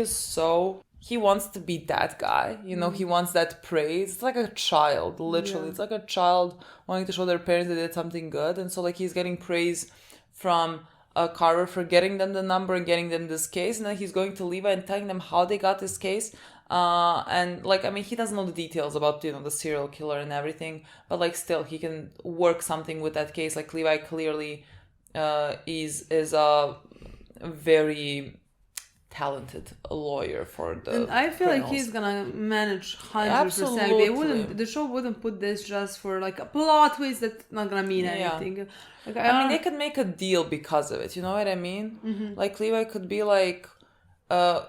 wants to be that guy, you know, he wants that praise. It's like a child, literally. It's like a child wanting to show their parents they did something good. And so like he's getting praise from Carver for getting them the number and getting them this case, and then he's going to Levi and telling them how they got this case. And like I mean he doesn't know the details about, you know, the serial killer and everything, but like still he can work something with that case. Like Levi clearly is a very talented lawyer for the and I feel criminals. like he's gonna manage 100%. Absolutely. The show wouldn't put this just for like a plot twist that's not gonna mean anything. Like, I mean they could make a deal because of it, you know what I mean? Like Levi could be like,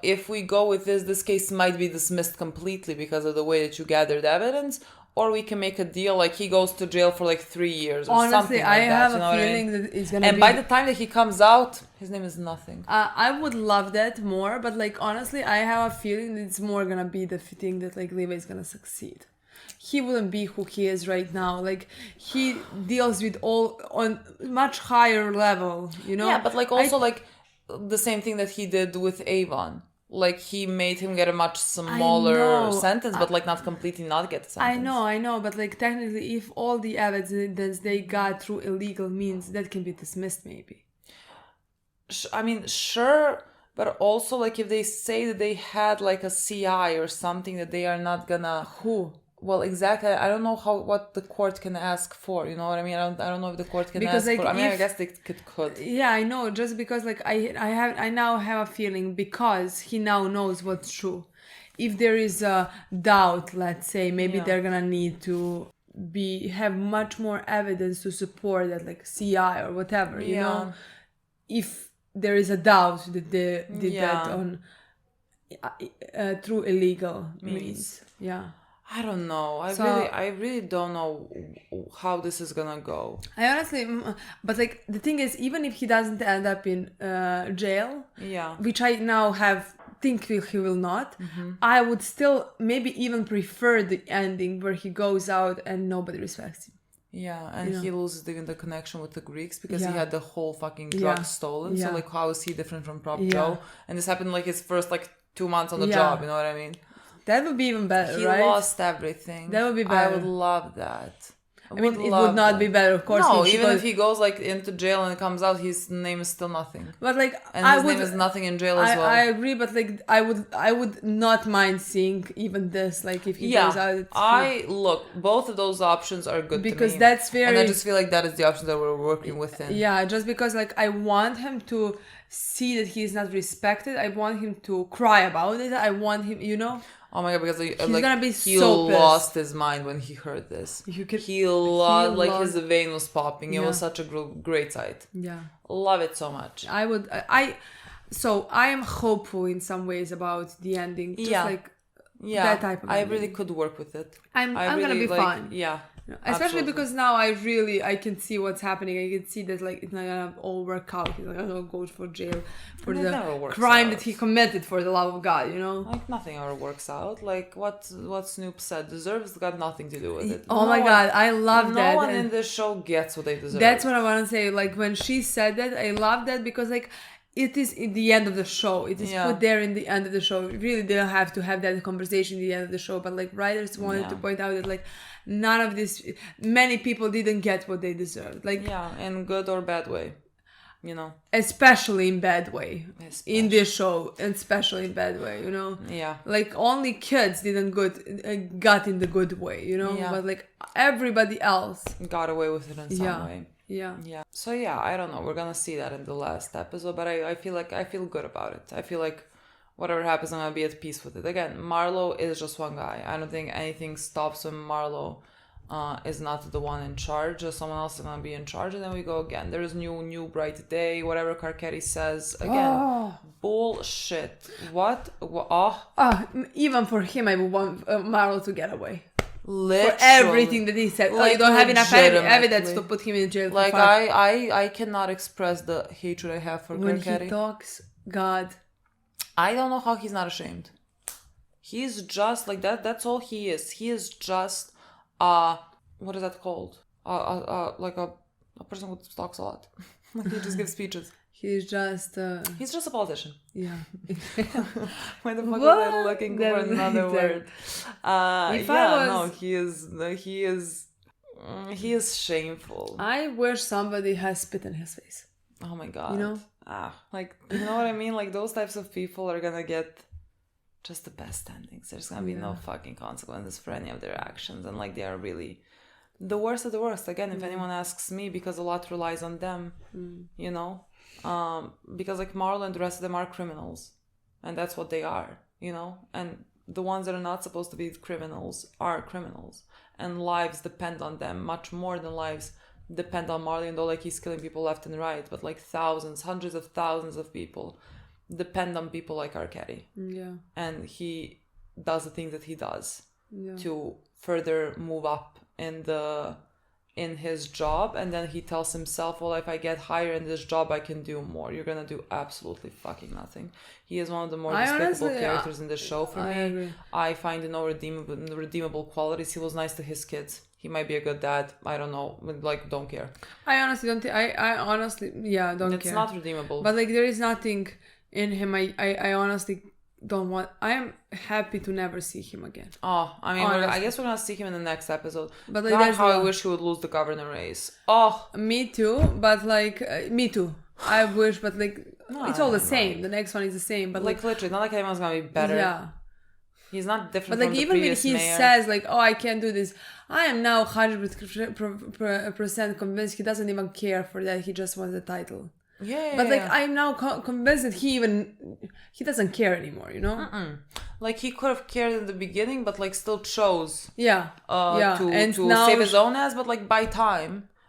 if we go with this case might be dismissed completely because of the way that you gathered evidence, or we can make a deal like he goes to jail for like 3 years or something like I that. have you know a feeling that it's gonna be... And by the time that he comes out, his name is nothing. I would love that more, but like honestly, I have a feeling that it's more gonna be the thing that like Levi is gonna succeed. He wouldn't be who he is right now. Like he deals with all on much higher level, you know? Yeah, but like also like the same thing that he did with Avon. Like he made him get a much smaller sentence, but like not completely not get a sentence. I know, but like technically if all the evidence they got through illegal means, that can be dismissed maybe. I mean, sure, but also like if they say that they had like a CI or something that they are not gonna... Who? Well, exactly. I don't know what the court can ask for. You know what I mean? I don't know if the court can ask for. I mean, I guess they could. Yeah, I know. Just because like I now have a feeling because he now knows what's true. If there is a doubt, let's say, maybe they're gonna need to have much more evidence to support that, like CI or whatever. You know, if there is a doubt that they did that on through illegal means. Yeah. I don't know. I really don't know how this is gonna go. I honestly, but like the thing is, even if he doesn't end up in jail, which I now think he will not, I would still maybe even prefer the ending where he goes out and nobody respects him. Yeah, and he loses the connection with the Greeks because he had the whole fucking drug stolen. So like, how is he different from Prop Joe? And this happened like his first like 2 months on the job. You know what I mean? That would be even better, right? He lost everything. That would be better. I would love that. I mean, it would not be better, of course. No, even if he goes like into jail and comes out, his name is still nothing. But like, and his name is nothing in jail as well. I agree, but like, I would not mind seeing even this. Like, if he goes out, look, both of those options are good because to me. that's very. And I just feel like that is the option that we're working within. Yeah, just because like I want him to see that he's not respected. I want him to cry about it. I want him, you know. Oh my god! Because he's gonna be he so lost his mind when he heard this. He lost, like his vein was popping. It was such a great sight. Yeah, love it so much. So I am hopeful in some ways about the ending. Just like that type of ending. I really could work with it. I'm gonna be fine. Yeah. Especially because now I can see what's happening. I can see that like it's not gonna all work out. He's not gonna go for jail for the crime that he committed, for the love of God, you know? Like nothing ever works out. Like what Snoop said, deserves got nothing to do with it. Oh my God, I love that. No one in this show gets what they deserve. That's what I want to say. Like when she said that, I love that because like it is in the end of the show. It is put there in the end of the show. You really didn't have to have that conversation at the end of the show, but like writers wanted to point out that like none of this, many people didn't get what they deserved. Like in good or bad way, you know. Especially in bad way. In this show, and especially in bad way, you know. Yeah. Like only kids didn't got in the good way, you know. Yeah. But like everybody else got away with it in some way. Yeah. So I don't know. We're gonna see that in the last episode, but I feel good about it. I feel like whatever happens, I'm gonna be at peace with it. Again, Marlo is just one guy. I don't think anything stops when Marlo is not the one in charge. Someone else is gonna be in charge, and then we go again. There is new bright day. Whatever Carcetti says again, bullshit. What? Even for him, I would want Marlo to get away. Literally. For everything that he said. You don't have enough evidence to put him in jail. Like I cannot express the hatred I have for when Carcetti. He talks, God. I don't know how he's not ashamed. He's just like that. That's all he is. He is just what is that called? Like a person who talks a lot. Like he just gives speeches. He's just a politician. Yeah. Why the fuck was I looking for another word? He is shameful. I wish somebody has spit in his face. Oh my God. You know? Like, you know what I mean? Like those types of people are gonna get just the best endings. There's gonna be no fucking consequences for any of their actions, and like they are really the worst of the worst. Again, if anyone asks me, because a lot relies on them, you know. Because like Marlo and the rest of them are criminals, and that's what they are, you know. And the ones that are not supposed to be criminals are criminals, and lives depend on them much more than lives depend on Marley. And though like he's killing people left and right, but like thousands, hundreds of thousands of people depend on people like Carcetti. And he does the things that he does to further move up in his job, and then he tells himself, well, if I get higher in this job, I can do more. You're gonna do absolutely fucking nothing. He is one of the more despicable characters in the show for me. Agree. I find no redeemable qualities. He was nice to his kids. He might be a good dad. I don't know. Like, don't care. I honestly don't. I honestly, don't care. It's not redeemable. But like, there is nothing in him. I honestly don't want. I am happy to never see him again. Oh, I mean, I guess we're gonna see him in the next episode. But like, God, how I wish he would lose the governor race. Oh, me too. But like, me too. I wish, but like, it's all the same. The next one is the same. But like literally, not like anyone's gonna be better. Yeah. He's not different but like from the even when previous he mayor. says like, oh, I can't do this, I am now 100% convinced he doesn't even care for that. He just wants the title. But like I'm now convinced that he doesn't care anymore, you know. Like he could have cared in the beginning, but like still chose to save his own ass, but like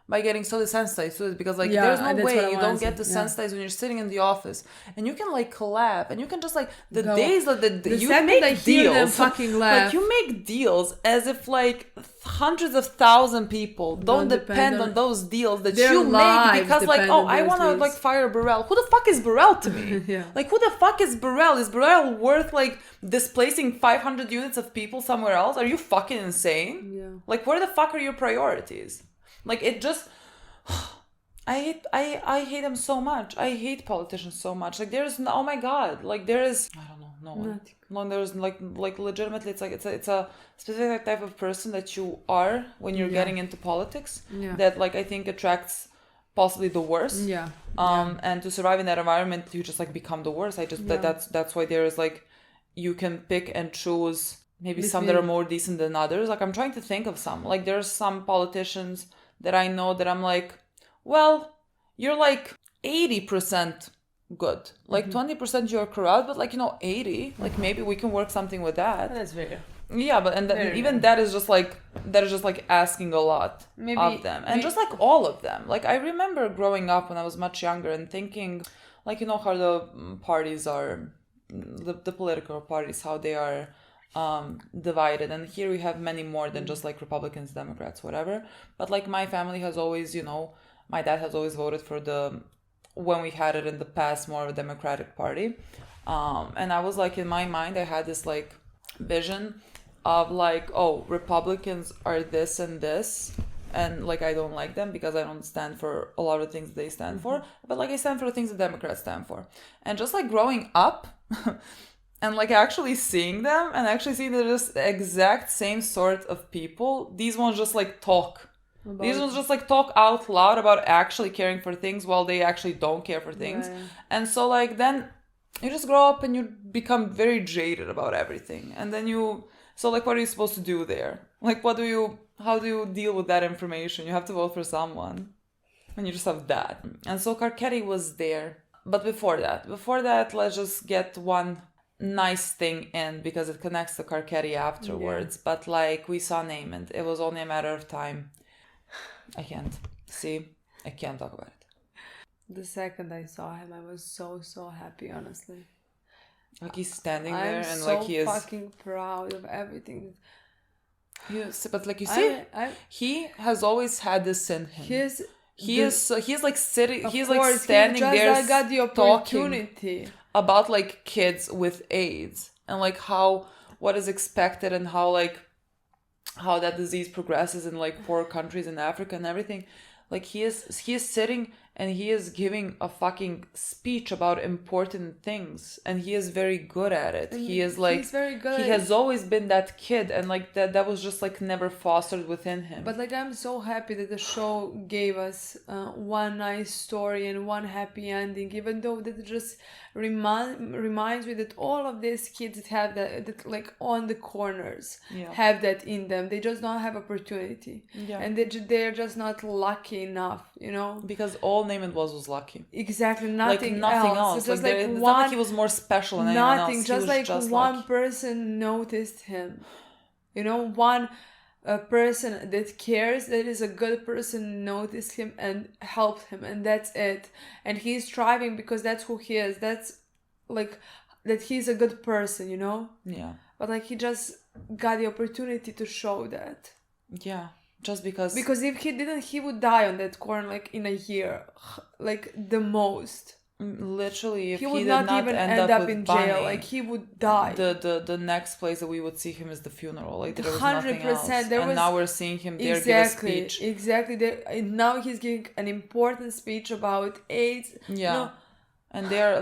by getting so desensitized to it, because like there's no way you don't get desensitized when you're sitting in the office and you can like clap and you can just like days that you make deals, like you make deals as if like hundreds of thousand people don't depend on those deals that you make, because like, oh, I want to like fire Burrell. Who the fuck is Burrell to me? Like who the fuck is Burrell? Is Burrell worth like displacing 500 units of people somewhere else? Are you fucking insane? Like where the fuck are your priorities? Like it just, I hate them so much. I hate politicians so much. Like there's, oh my god, like there is, I don't know, no one. No, there's like legitimately, it's like it's a specific type of person that you are when you're getting into politics. That like I think attracts possibly the worst. And to survive in that environment, you just like become the worst. That's why there is like, you can pick and choose. Maybe some that are more decent than others. Like I'm trying to think of some. Like there's some politicians that I know that I'm like, well, you're like 80% good. Like 20% you're corrupt, but like, 80, like maybe we can work something with that. That's fair. Yeah, but even that is just like asking a lot of them. And just like all of them. Like I remember growing up when I was much younger and thinking, like, how the parties are, the political parties, how they are divided, and here we have many more than just like Republicans, Democrats, whatever. But like my family has always, my dad has always voted for when we had it in the past, more of a Democratic Party, and I was like, in my mind I had this like vision of like, oh, Republicans are this and this, and like I don't like them because I don't stand for a lot of things they stand for, but like I stand for the things the Democrats stand for. And just like growing up and like actually seeing them and actually seeing they're just the exact same sort of people. These ones just like talk. These ones just like talk out loud about actually caring for things while they actually don't care for things. Right. And so like then you just grow up and you become very jaded about everything. And then so like what are you supposed to do there? Like how do you deal with that information? You have to vote for someone. And you just have that. And so Carcetti was there. But before that, let's just get one nice thing in, because it connects to Carcetti afterwards. But like we saw Naaman, it was only a matter of time. I can't talk about it. The second I saw him, I was so happy, honestly. Like he's standing there and so like he is fucking proud of everything. Yes, but like you see, he has always had this in him. He's like sitting, he's like standing there, got the opportunity. Talking about like kids with AIDS and like what is expected and how that disease progresses in like poor countries in Africa and everything. Like he is sitting and he is giving a fucking speech about important things, and he is very good at it. He's very good. He has always been that kid, and like that was just like never fostered within him. But like I'm so happy that the show gave us one nice story and one happy ending, even though that just reminds me that all of these kids have that like on the corners have that in them. They just don't have opportunity, and they're just not lucky enough, because all Naaman was lucky. Exactly, nothing else. Just like it's not like he was more special than anyone else. Just like one person noticed him, one person that cares, that is a good person, noticed him and helped him, and that's it. And he's striving because that's who he is. That's like that he's a good person, Yeah. But like he just got the opportunity to show that. Yeah. Just because if he didn't, he would die on that corner like in a year, like the most. Literally, if he would not even end up in Bunny, jail, like he would die. The next place that we would see him is the funeral. Like there was nothing else. And now we're seeing him there give a speech. Exactly. And now he's giving an important speech about AIDS. Yeah, and they are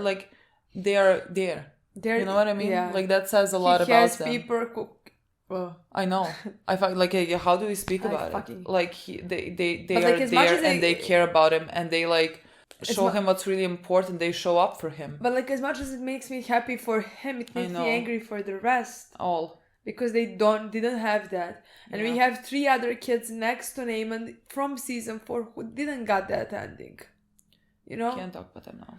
there. You know what I mean? Yeah. Like that says a lot about them. People. I know. I find like how do we speak about it? Like they are like, there and they care about him, and they like show him what's really important. They show up for him. But like, as much as it makes me happy for him, it makes me angry for the rest. All. Because they didn't have that. And we have 3 other kids next to Naaman from season 4 who didn't got that ending. You know? Can't talk about them now.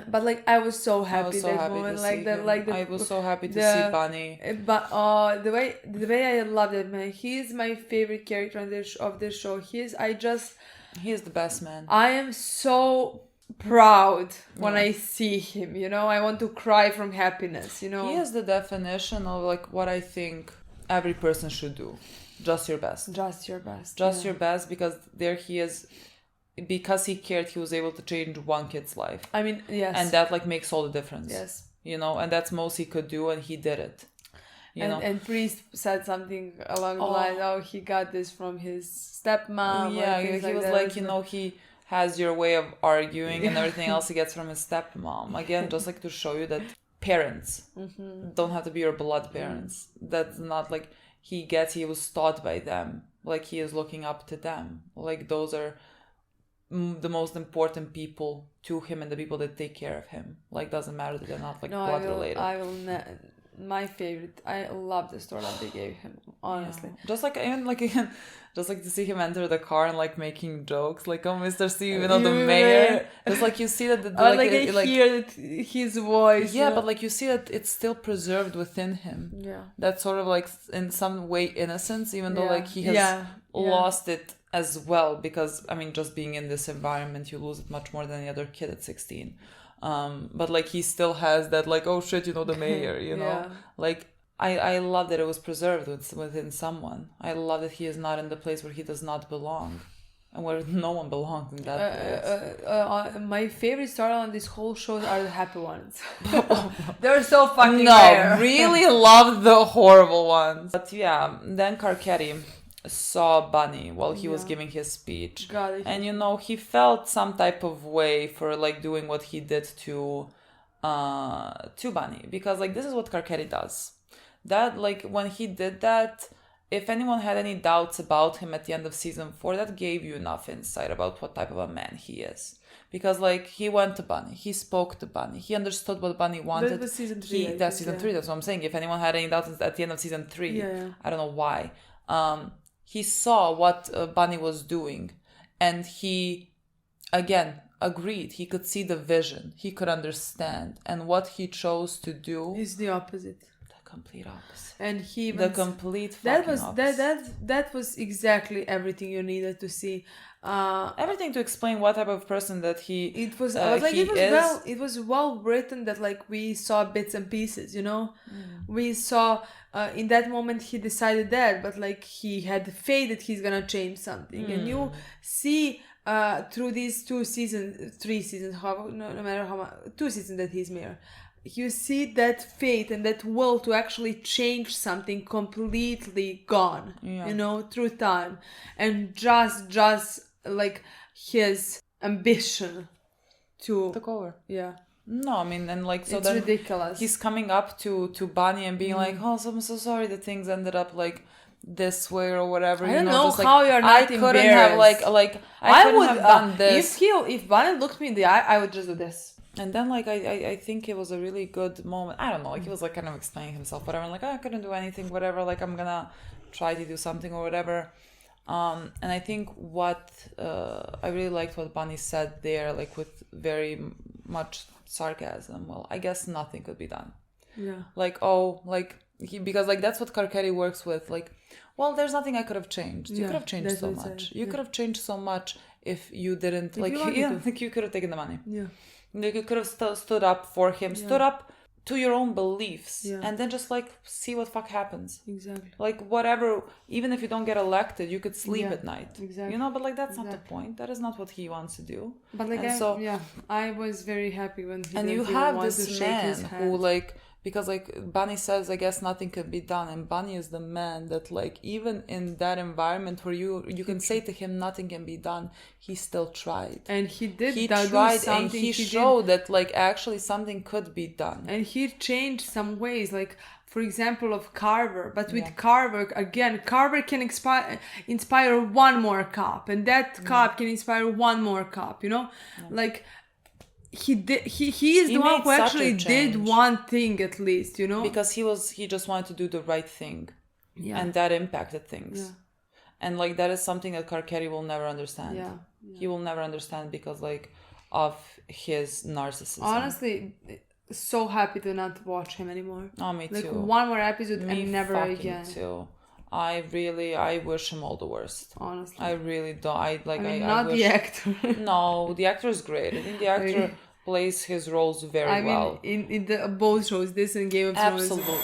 But like, I was so happy that moment. I was so happy to see Bunny. But the way I love that man. He's my favorite character of this show. He is the best man. I am so proud when I see him, you know. I want to cry from happiness, you know. He is the definition of like what I think every person should do. Just your best. Just your best. Just your best, because there he is. Because he cared, he was able to change one kid's life. I mean, yes. And that like makes all the difference. Yes. You know, and that's most he could do, and he did it. You know? And Priest said something along the line, he got this from his stepmom. Yeah, he was like, you know, he has your way of arguing and everything else he gets from his stepmom. Again, just like to show you that parents don't have to be your blood parents. That's not like he was taught by them. Like he is looking up to them. Like those are the most important people to him and the people that take care of him. Like doesn't matter that they're not like blood related. My favorite. I love the story that they gave him, honestly. Yeah. Just like even like again, just like to see him enter the car and like making jokes, like Mr. C, you know, the mayor. It's like you see that I hear his voice. Yeah, but like you see that it's still preserved within him. Yeah, that's sort of like in some way innocence, even though like he has lost it as well, because I mean, just being in this environment, you lose it much more than any other kid at 16. But like he still has that like, oh shit, you know, the mayor, you know. Like I love that it was preserved within someone. I love that he is not in the place where he does not belong and where no one belongs in that place. My favorite story on this whole show are the happy ones. They're so fucking rare. Really loved the horrible ones. But yeah, then Carcetti saw Bunny while he was giving his speech. And you know, he felt some type of way for like doing what he did to Bunny, because like this is what Carcetti does. That like when he did that, if anyone had any doubts about him at the end of season 4, that gave you enough insight about what type of a man he is. Because like he went to Bunny, he spoke to Bunny, he understood what Bunny wanted. That was season 3. That's season 3. That's what I'm saying. If anyone had any doubts at the end of season 3, I don't know why. He saw what Bunny was doing, and he again agreed. He could see the vision. He could understand, and what he chose to do is the opposite. Complete opposite. And he the complete opposite. That was exactly everything you needed to see. Everything to explain what type of person that it was well written, that like we saw bits and pieces, you know. We saw in that moment he decided that, but like he had faith that he's gonna change something. And you see through these 3 seasons, no matter how much, 2 seasons that he's mayor, you see that faith and that will to actually change something completely gone, you know, through time. And just like his ambition to took over. Yeah. No, I mean, and like, so it's ridiculous. He's coming up to Bunny and being like, oh, so I'm so sorry that things ended up like this way or whatever. I don't know just, how you're not embarrassed. I couldn't have I couldn't have done this. If Bunny looked me in the eye, I would just do this. And then like I think it was a really good moment. I don't know, like he was like kind of explaining himself, whatever. I'm like, I couldn't do anything, whatever. Like I'm gonna try to do something or whatever. And I think what I really liked what Bunny said there, like with very much sarcasm. Well, I guess nothing could be done. Yeah. Like because like that's what Carcetti works with. Like, well, there's nothing I could have changed. You could have changed so much. You could have changed so much if you didn't like you could have taken the money. Yeah. Like you could have stood up for him, stood up to your own beliefs, and then just like see what fuck happens. Exactly. Like whatever, even if you don't get elected, you could sleep at night. Exactly. You know, but like that's not the point. That is not what he wants to do. But like I was very happy when he and you have this man who like because like Bunny says, I guess nothing can be done, and Bunny is the man that like even in that environment where you can say to him nothing can be done, he still tried, and he did. He tried, and he showed that like actually something could be done, and he changed some ways, like for example of Carver. But with Carver again, Carver can inspire one more cop, and that cop can inspire one more cop. You know, like. He is the one who actually did one thing at least, you know, because he just wanted to do the right thing, and that impacted things, and like that is something that Carcetti will never understand. He will never understand because like of his narcissism. Honestly, so happy to not watch him anymore. Oh, me like, too. One more episode and never again. Too. I wish him all the worst. Honestly, I really don't. I wish... the actor. No, the actor is great. I think the actor plays his roles very well. In the both shows, this and Game of Thrones. Absolutely.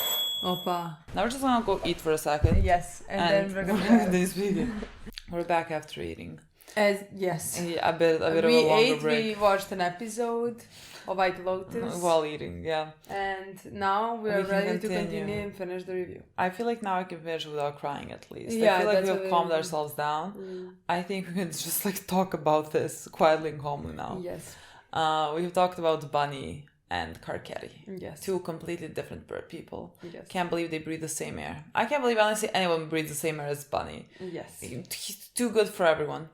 Opa. Now we're just gonna go eat for a second. Yes, and then we're gonna this video. We're back after eating. Yes. A bit of a longer break. We watched an episode of White Lotus while eating, and now we are ready to continue and finish the review. I feel like now I can finish without crying at least. I feel like we have calmed ourselves down. I think we can just like talk about this quietly and calmly now. Yes. We've talked about Bunny and Carcetti. Yes. Two completely different people. Yes. Can't believe they breathe the same air. I can't believe honestly anyone breathes the same air as Bunny. Yes. He's too good for everyone.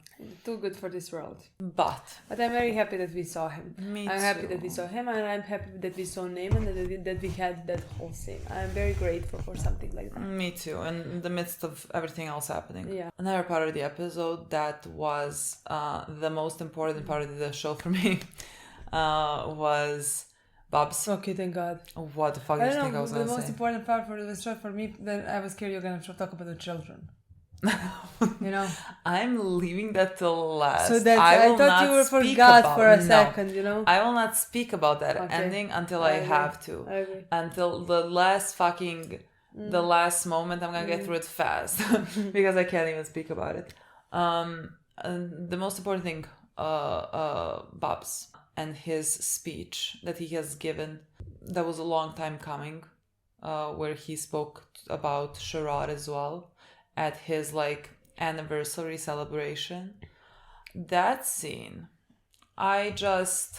Too good for this world. But I'm very happy that we saw him. Me I'm too. happy that we saw him, and I'm happy that we saw Naaman and that we had that whole scene. I'm very grateful for something like that. Me too. And in the midst of everything else happening. Yeah. Another part of the episode that was the most important part of the show for me was Bob's. Okay, thank God. What the fuck did you think I was going to say? The most important part for the show for me, then I was scared you're going to talk about the children. You know, I'm leaving that till last. So that I thought you were forgot for a second. You know, I will not speak about that ending until I have to. I agree. Until the last the last moment, I'm gonna get through it fast because I can't even speak about it. The most important thing, Bob's and his speech that he has given, that was a long time coming, where he spoke about Sherrod as well. At his like anniversary celebration, that scene, it's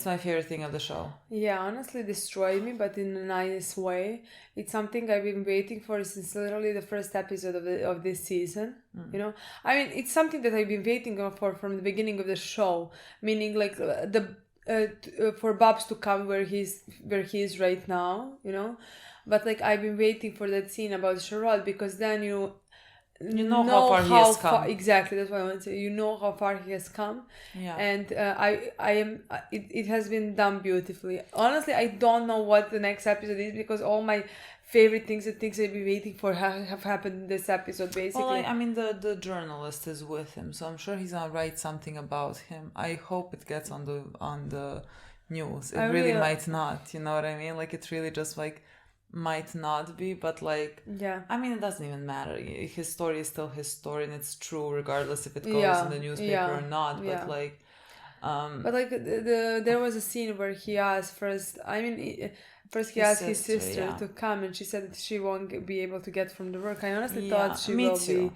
my favorite thing of the show. Yeah, honestly destroyed me, but in a nice way. It's something I've been waiting for since literally the first episode of this season. You know, I mean, it's something that I've been waiting for from the beginning of the show. Meaning, like for Bob's to come where he is right now. You know. But like I've been waiting for that scene about Sherrod because then you know how far he has come. Exactly, that's what I want to say. You know how far he has come. Yeah. And it has been done beautifully. Honestly, I don't know what the next episode is because all my favorite things and things I've been waiting for have happened in this episode basically. Well, I mean the journalist is with him, so I'm sure he's gonna write something about him. I hope it gets on the news. It really might not, you know what I mean? Like it really just like might not be, but like I mean it doesn't even matter. His story is still his story and it's true regardless if it goes in the newspaper or not. But like there was a scene where he asked first he asked his sister to come and she said that she won't be able to get from the work. I honestly thought she will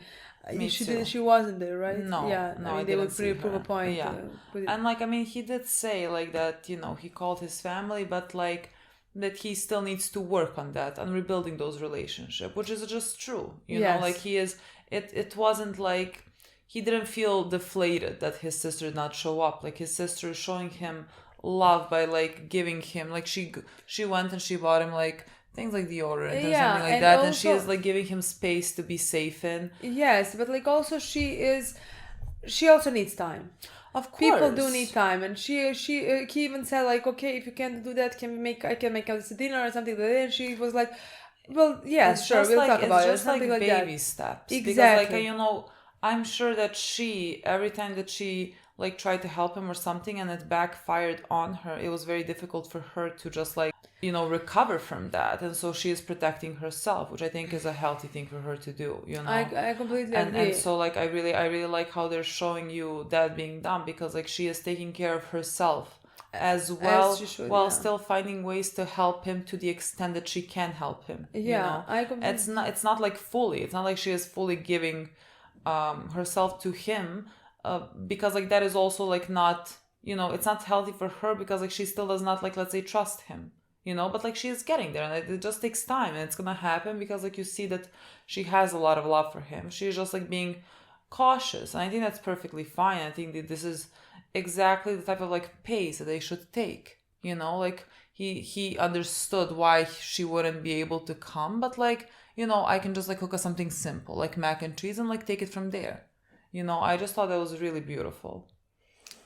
be. She wasn't there, right? No. Yeah. No, I mean, they would prove a point. Yeah. And like I mean he did say like that, you know, he called his family, but like that he still needs to work on that, on rebuilding those relationships, which is just true. You know, like he is, it wasn't like, he didn't feel deflated that his sister did not show up. Like his sister is showing him love by like giving him, like she went and she bought him like things like deodorant or something like that. Also, and she is like giving him space to be safe in. Yes, but like also she also needs time. Of course, people do need time, and he even said like, okay, if you can't do that, I can make us a dinner or something like that. And she was like, well, yeah, sure, we'll talk about it. It's just like baby steps. Exactly. Because like, you know, I'm sure that every time that she like tried to help him or something and it backfired on her, it was very difficult for her to just like, you know, recover from that. And so she is protecting herself, which I think is a healthy thing for her to do, you know. I completely agree. And so like I really like how they're showing you that being done, because like she is taking care of herself as well, she should, while yeah. still finding ways to help him to the extent that she can help him. Yeah, I completely. It's not like fully. It's not like she is fully giving herself to him, because like that is also like not, it's not healthy for her, because like she still does not, like, let's say, trust him. But like she is getting there, and it just takes time, and it's gonna happen because like you see that she has a lot of love for him. She's just like being cautious, and I think that's perfectly fine. I think that this is exactly the type of like pace that they should take. Like he understood why she wouldn't be able to come, but like, I can just like cook us something simple like mac and cheese and like take it from there. I just thought that was really beautiful.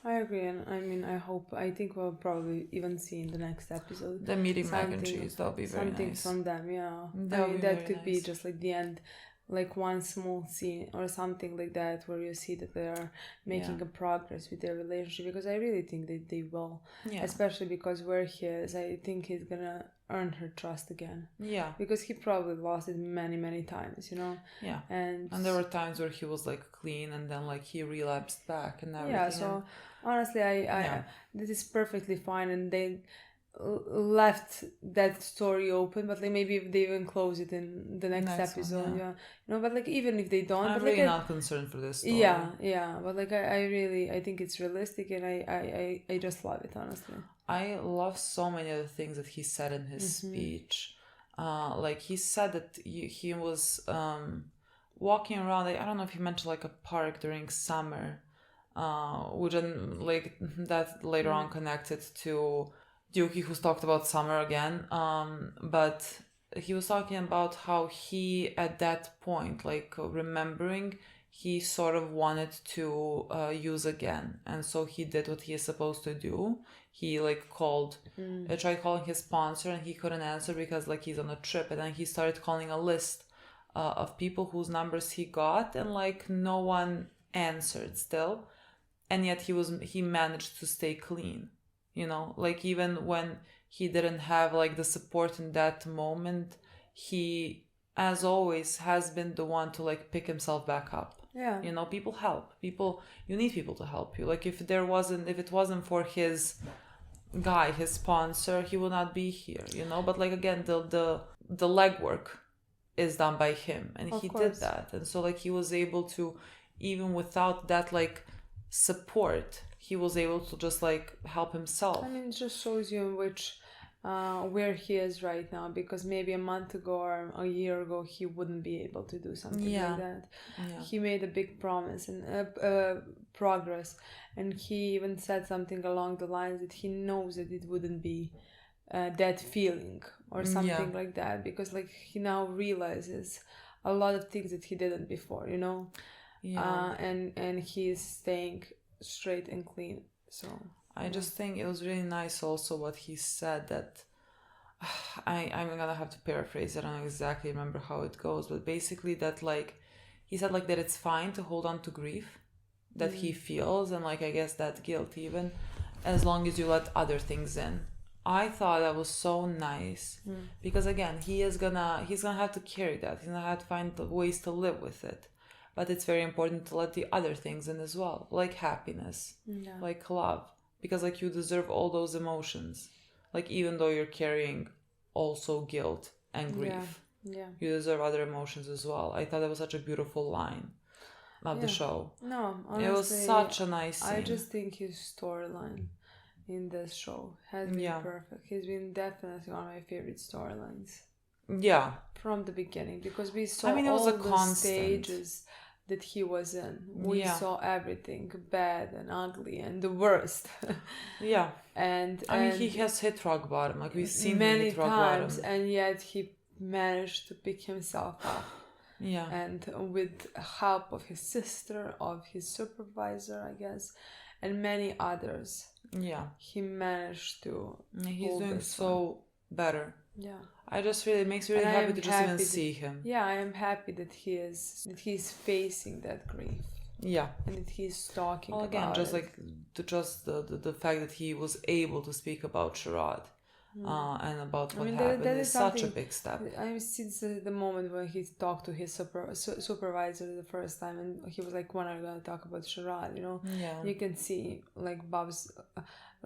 I agree, and I think we'll probably even see in the next episode the meeting mac and cheese. That'll be very something nice. from them. Yeah, that could be just like the end, like one small scene or something like that, where you see that they are making a progress with their relationship, because I really think that they will, especially because where he is, I think he's gonna earn her trust again. Yeah, because he probably lost it many times, Yeah, and there were times where he was like clean, and then like he relapsed back and everything. Yeah, so honestly, I this is perfectly fine, and they left that story open, but like maybe if they even close it in the next episode, but like even if they don't, I'm but really like not concerned for this story. Yeah, but like I think it's realistic, and I just love it, honestly. I love so many of the things that he said in his speech. Like he said that he was walking around. I don't know if he mentioned like a park during summer, which then like that later on connected to Yuki, who's talked about summer again. But he was talking about how he at that point, like remembering, he sort of wanted to use again, and so he did what he is supposed to do. He like tried calling his sponsor, and he couldn't answer because like he's on a trip, and then he started calling a list of people whose numbers he got, and like no one answered still, and yet he managed to stay clean. Like even when he didn't have like the support in that moment, he, as always, has been the one to like pick himself back up. Yeah. People help. You need people to help you. Like if it wasn't for his guy, his sponsor, he would not be here, But like again, the legwork is done by him, and he did that. And so like he was able to, even without that like support, he was able to just like help himself. It just shows you in which where he is right now, because maybe a month ago or a year ago he wouldn't be able to do something like that. He made a big promise and progress, and he even said something along the lines that he knows that it wouldn't be that feeling or something like that, because like he now realizes a lot of things that he didn't before, and he's staying straight and clean. So I just think it was really nice also what he said, that I'm gonna have to paraphrase. I don't exactly remember how it goes, but basically that like he said like that it's fine to hold on to grief that he feels, and like I guess that guilt, even as long as you let other things in. I thought that was so nice, because again he's gonna have to carry that. He's gonna have to find ways to live with it. But it's very important to let the other things in as well, like happiness, like love. Because like you deserve all those emotions, like even though you're carrying also guilt and grief, you deserve other emotions as well. I thought that was such a beautiful line of the show. No, honestly, it was such a nice scene. I just think his storyline in this show has been perfect. He's been definitely one of my favorite storylines. Yeah, from the beginning, because we saw it was all a the constant stages that he was in. We saw everything bad and ugly and the worst. And he has hit rock bottom. Like we've seen many hit rock times, bottom. and yet he managed to pick himself up. And with help of his sister, of his supervisor, I guess, and many others. He managed to. He's doing so better. I just really, it makes me really and happy to just even see him. I am happy that he's facing that grief. And that he's talking about again, just it. like the fact that he was able to speak about Sharad and about what happened is such a big step. Since the moment when he talked to his supervisor the first time, and he was like, when are you going to talk about Sharad, You can see like Bob's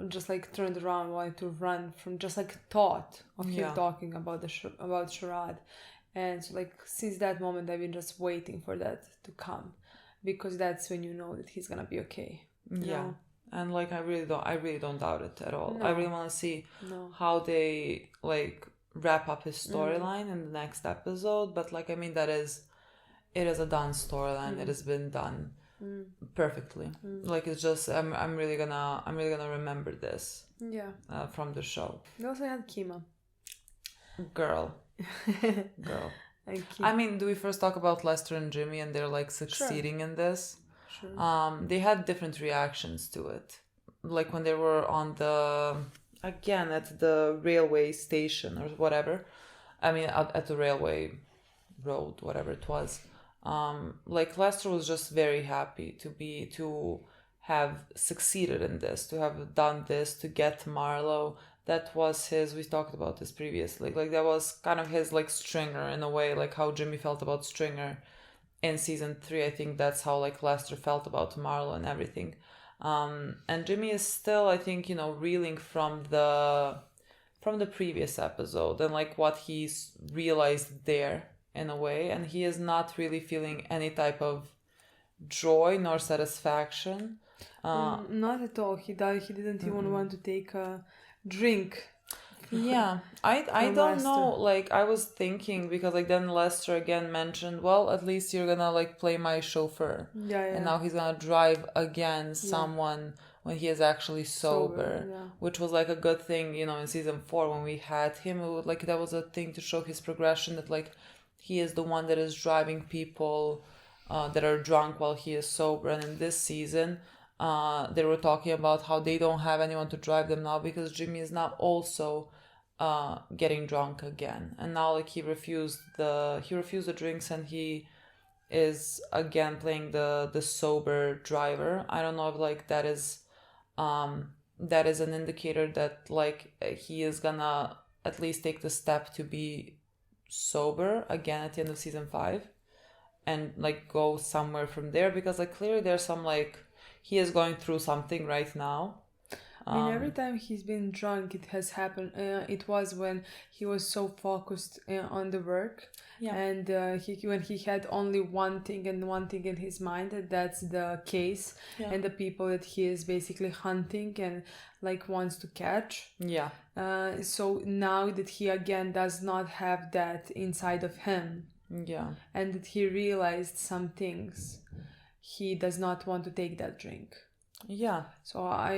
just like turned around, wanted to run from just like thought of him talking about about Sharad. And so like since that moment I've been just waiting for that to come, because that's when you know that he's gonna be okay. You know? And like I really don't doubt it at all. No. I really want to see how they like wrap up his storyline in the next episode. But like, I mean, it is a done storyline. It has been done perfectly. Like, it's just I'm really gonna remember this from the show. We also had Kima. Girl. I mean, do we first talk about Lester and Jimmy and they're like succeeding in this? Sure. They had different reactions to it. Like when they were on at the railway station or whatever. I mean, at the railway road, whatever it was. Like Lester was just very happy to have succeeded in this, to have done this, to get Marlo. That was we talked about this previously. Like that was kind of his like Stringer in a way, like how Jimmy felt about Stringer in season 3. I think that's how like Lester felt about Marlo and everything. And Jimmy is still, I think, reeling from the previous episode and like what he's realized there in a way, and he is not really feeling any type of joy nor satisfaction. Not at all. He didn't even want to take a drink. Yeah, I don't know. Like I was thinking, because like then Lester again mentioned, well, at least you're gonna like play my chauffeur. And now he's gonna drive again someone when he is actually sober. Which was like a good thing, in season 4 when we had him. It was, like that was a thing to show his progression, that like he is the one that is driving people that are drunk while he is sober. And in this season, they were talking about how they don't have anyone to drive them now because Jimmy is now also getting drunk again, and now like he refused the drinks and he is again playing the sober driver. I don't know if like that is an indicator that like he is gonna at least take the step to be sober again at the end of season 5 and like go somewhere from there, because like clearly there's some like he is going through something right now. I mean, every time he's been drunk, it has happened. It was when he was so focused on the work, and when he had only one thing in his mind, that's the case and the people that he is basically hunting and like wants to catch. So now that he again does not have that inside of him, and that he realized some things, he does not want to take that drink. So I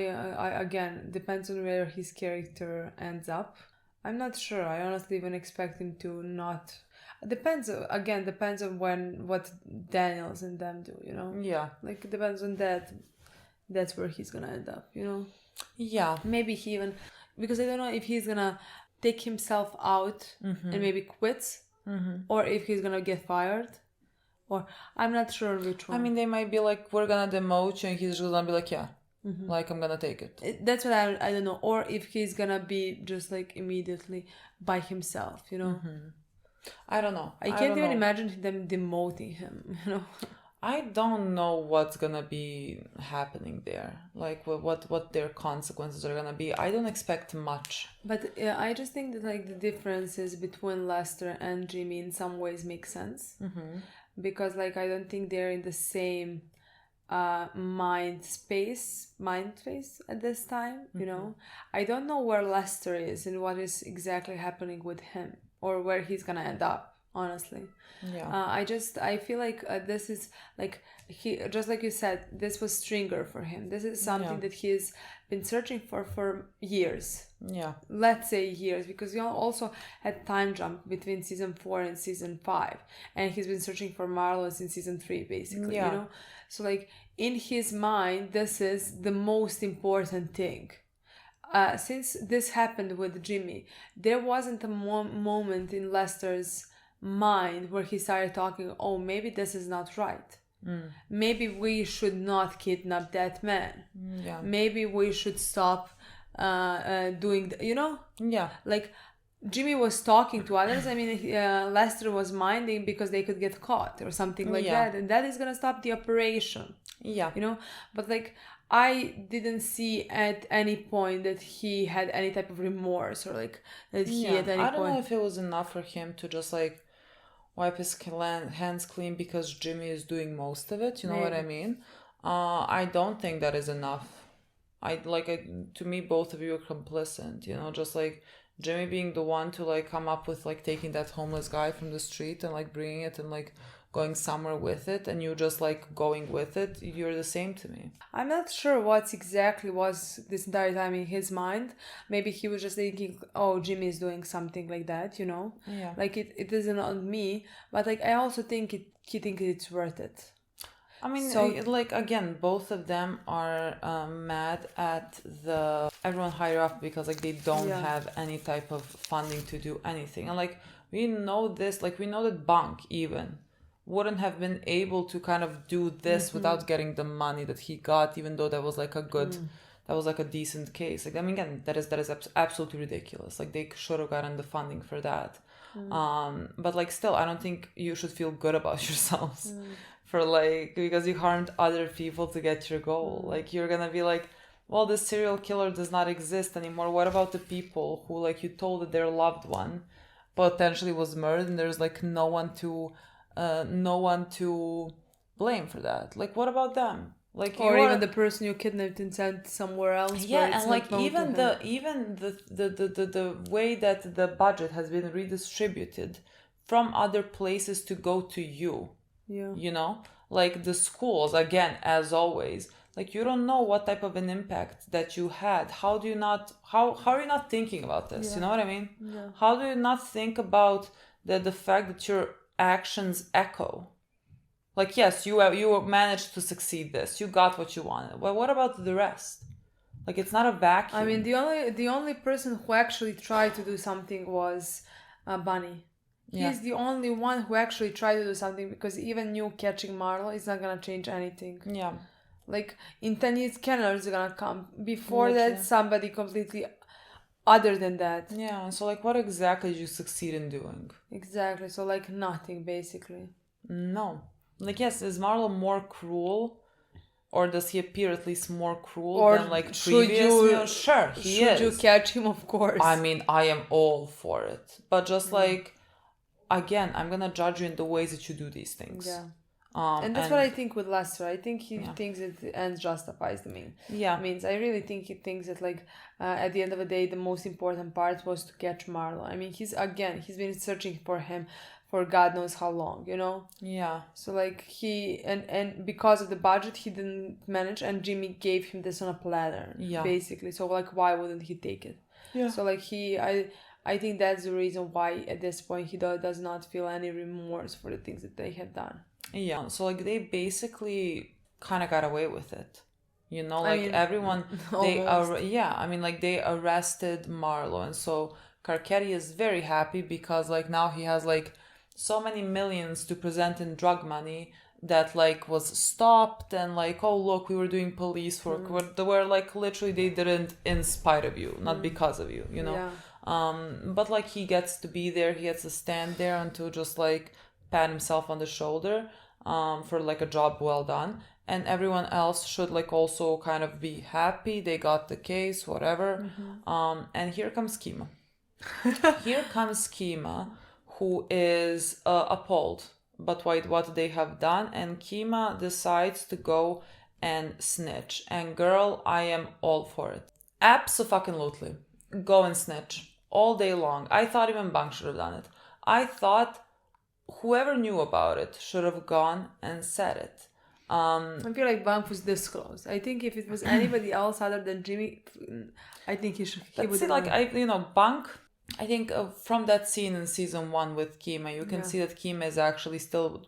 again, depends on where his character ends up. I'm not sure. I honestly even expect him to not. Depends on what Daniels and them do. Like it depends on that. That's where he's gonna end up. Maybe he even, because I don't know if he's gonna take himself out and maybe quits, or if he's gonna get fired. Or I'm not sure which one. I mean, they might be like, we're gonna demote you, and he's just gonna be like, like I'm gonna take it. That's what I don't know. Or if he's gonna be just like immediately by himself, I don't know. I can't even imagine them demoting him, I don't know what's gonna be happening there. Like what their consequences are gonna be. I don't expect much. But I just think that like the differences between Lester and Jimmy in some ways make sense. Because like I don't think they're in the same mind space at this time. I don't know where Lester is and what is exactly happening with him or where he's gonna end up, honestly. I feel like this is like he, just like you said, this was Stringer for him. This is something that he's been searching for years. Let's say years, because we also had time jump between season 4 and season 5, and he's been searching for Marlo since season 3, basically. So like in his mind, this is the most important thing. Since this happened with Jimmy, there wasn't a moment in Lester's mind where he started talking, oh, maybe this is not right. Maybe we should not kidnap that man. Maybe we should stop doing like Jimmy was talking to others. I mean, Lester was minding because they could get caught or something like that, and that is gonna stop the operation. But like I didn't see at any point that he had any type of remorse or like that he at any I point. don't know if it was enough for him to just like wipe his hands clean because Jimmy is doing most of it. You know what I mean? I don't think that is enough. To me, both of you are complicit. You know, just like Jimmy being the one to like come up with like taking that homeless guy from the street and like bringing it and like going somewhere with it, and you just like going with it. You're the same to me. I'm not sure what exactly was this entire time in his mind. Maybe he was just thinking, oh, Jimmy is doing something like that, you know? Yeah. Like it isn't on me, but like I also think he thinks it's worth it. I mean, so, like, again, both of them are mad at everyone higher up because, like, they don't have any type of funding to do anything. And, like, we know this, like, we know that Bank even wouldn't have been able to kind of do this without getting the money that he got, even though that was, like, that was, like, a decent case. Like, I mean, again, that is absolutely ridiculous. Like, they should have gotten the funding for that. But, like, still, I don't think you should feel good about yourselves. For like, because you harmed other people to get your goal. Like, you're gonna be like, well, this serial killer does not exist anymore. What about the people who, like, you told that their loved one potentially was murdered and there's like no one to blame for that? Like, what about them? Like, or even the person you kidnapped and sent somewhere else. Yeah, and like even the way that the budget has been redistributed from other places to go to you. Yeah. You know, like the schools, again, as always, like you don't know what type of an impact that you had. How are you not thinking about this? You know what I mean? Yeah. How do you not think about the fact that your actions echo? Like, yes, you managed to succeed this. You got what you wanted. But what about the rest? Like, it's not a vacuum. I mean, the only person who actually tried to do something was Bunny. He's the only one who actually tried to do something, because even you catching Marlo is not gonna change anything. Yeah. Like, in 10 years, Kenners are gonna come. Before that, somebody completely other than that. Yeah, so like what exactly did you succeed in doing? Exactly, so like nothing, basically. No. Like, yes, is Marlo more cruel? Or does he appear at least more cruel than like previous? Sure, he is. Should you catch him? Of course. I mean, I am all for it. But just like, again, I'm gonna judge you in the ways that you do these things. Yeah. And that's what I think with Lester. I think he thinks that the end justifies the means. Yeah. Means I really think he thinks that like at the end of the day, the most important part was to catch Marlo. I mean, he's been searching for him for God knows how long, you know? Yeah. So like he and because of the budget he didn't manage, and Jimmy gave him this on a platter. Yeah. Basically. So like why wouldn't he take it? Yeah. So like I think that's the reason why at this point he does not feel any remorse for the things that they have done. Yeah. So like they basically kind of got away with it. You know, like everyone they arrested Marlo, and so Carcetti is very happy because like now he has like so many millions to present in drug money that like was stopped, and like, oh look, we were doing police work where like literally they didn't in spite of you, not because of you, you know. Yeah. But like he gets to be there, he gets to stand there and to just like pat himself on the shoulder for like a job well done, and everyone else should like also kind of be happy they got the case, whatever. And here comes Kima. Here comes Kima, who is appalled but what they have done, and Kima decides to go and snitch. And girl, I am all for it. Abso-fucking-lutely. Go and snitch all day long. I thought even Bank should have done it. I thought whoever knew about it should have gone and said it. I feel like Bank was this close. I think if it was anybody else other than Jimmy, I think he would. Bank. I think from that scene in season 1 with Kima, you can see that Kima is actually still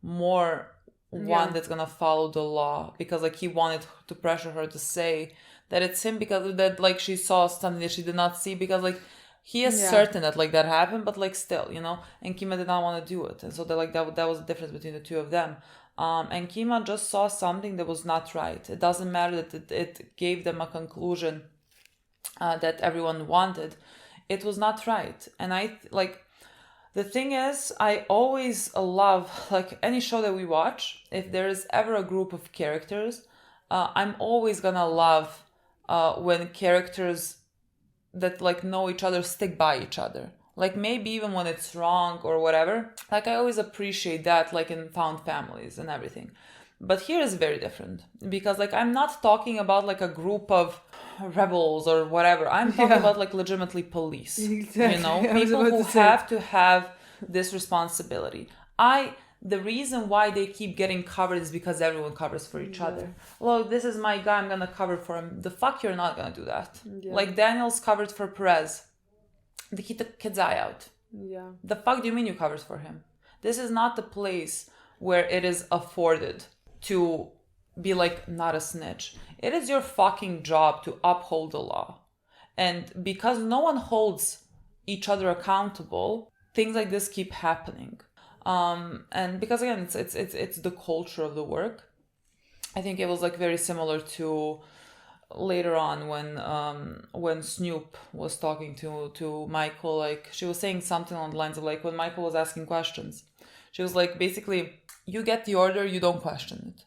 more one that's gonna follow the law, because like he wanted to pressure her to say that it's him because of that, like she saw something that she did not see, because like he is certain that like that happened, but like still, you know, and Kima did not want to do it, and so that was the difference between the two of them. And Kima just saw something that was not right. It doesn't matter that it gave them a conclusion that everyone wanted. It was not right. And the thing is, I always love, like any show that we watch, if there is ever a group of characters I'm always gonna love when characters that like know each other stick by each other. Like maybe even when it's wrong or whatever. Like I always appreciate that, like in found families and everything. But here is very different because like I'm not talking about like a group of rebels or whatever. I'm talking about like legitimately police. Exactly. You know, people who have to have this responsibility. The reason why they keep getting covered is because everyone covers for each other. Look, this is my guy, I'm gonna cover for him. The fuck, you're not gonna do that. Like Daniel's covered for Perez. He took kid's eye out. The fuck do you mean you covered for him? This is not the place where it is afforded to be like not a snitch. It is your fucking job to uphold the law. And because no one holds each other accountable, things like this keep happening. And because again, it's the culture of the work. I think it was like very similar to later on when Snoop was talking to Michael. Like she was saying something on the lines of like when Michael was asking questions, she was like basically, you get the order, you don't question it.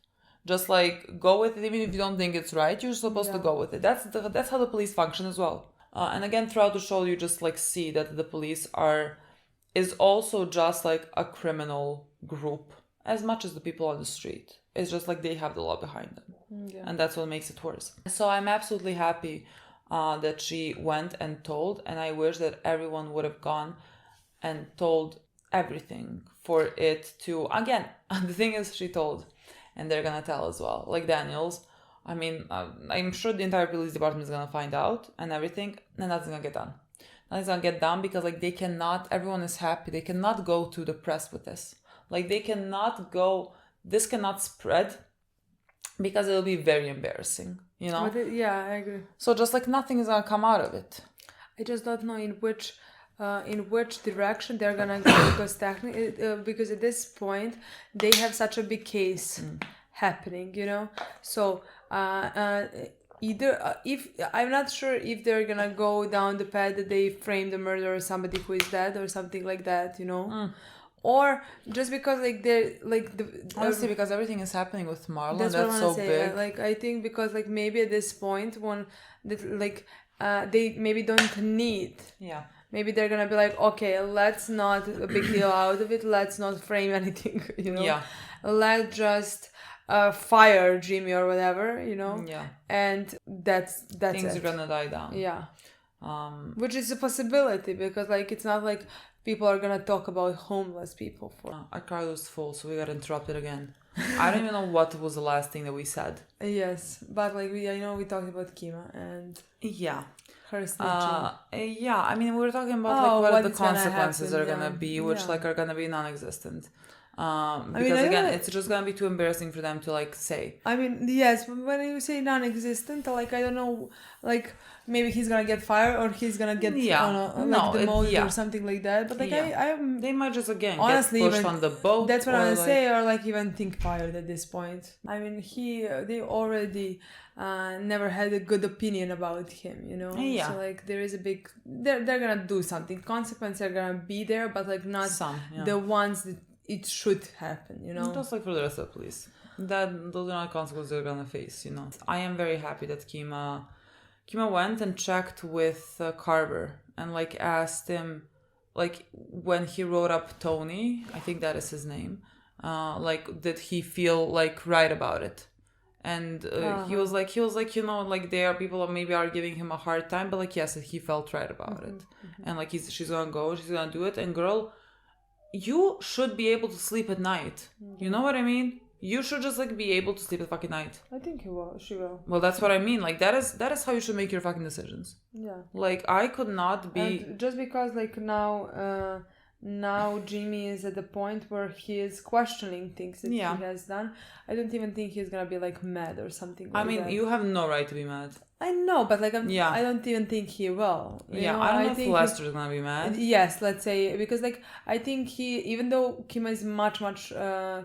Just like go with it, even if you don't think it's right. You're supposed to go with it. That's how the police function as well. And again, throughout the show, you just like see that the police is also just like a criminal group as much as the people on the street. It's just like they have the law behind them. And that's what makes it worse. So I'm absolutely happy that she went and told, and I wish that everyone would have gone and told everything for it to, again, the thing is she told, and they're gonna tell as well. Like Daniels, I mean, I'm sure the entire police department is gonna find out and everything, and nothing's gonna get done. Nothing's gonna get done because like they cannot, everyone is happy, they cannot go to the press with this. Like they cannot go, this cannot spread because it'll be very embarrassing, you know? I agree. So just like nothing is gonna come out of it. I just don't know in which direction they're gonna go because technically, because at this point they have such a big case happening, you know. So either if I'm not sure if they're gonna go down the path that they framed the murder of somebody who is dead or something like that, you know. Or just because like they're like honestly because everything is happening with Marlon, that's so say, big. Like I think because like maybe at this point when that like they maybe don't need. Maybe they're gonna be like, okay, let's not a big deal out of it. Let's not frame anything, you know. Let's just fire Jimmy or whatever, you know. And that's things are gonna die down. Which is a possibility because like it's not like people are gonna talk about homeless people for. Our card was full, so we got interrupted again. I don't even know what was the last thing that we said. Yes, but like we talked about Kima and her snitching. I mean, we were talking about like what the consequences are gonna be, which like are gonna be non-existent. Because again, it's just gonna be too embarrassing for them to like say. I mean, yes, but when you say non-existent, like I don't know, like maybe he's gonna get fired or he's gonna get demoted or something like that. But like they might just again honestly get pushed even, on the boat. That's what I would say, or like even think fired at this point. I mean, they already never had a good opinion about him, you know. So like there is a big, they're gonna do something. Consequences are gonna be there, but like not the ones that it should happen, you know. Just like for the rest of the police, those are not consequences they're gonna face, you know. I am very happy that Kima went and checked with Carver and like asked him, like when he wrote up Tony, I think that is his name, like did he feel like right about it? And he was like, you know, like there are people that maybe are giving him a hard time, but like yes, he felt right about it, and like she's gonna do it, and girl, you should be able to sleep at night. You know what I mean? You should just like be able to sleep at fucking night. I think she will. Well, that's what I mean. Like that is how you should make your fucking decisions. Like I could not be. And just because like now Jimmy is at the point where he is questioning things that he has done. I don't even think he's gonna be like mad or something like that. I mean, you have no right to be mad. I know, but like I don't even think he will. I don't know if Lester's gonna be mad. Yes, let's say, because like I think even though Kima is much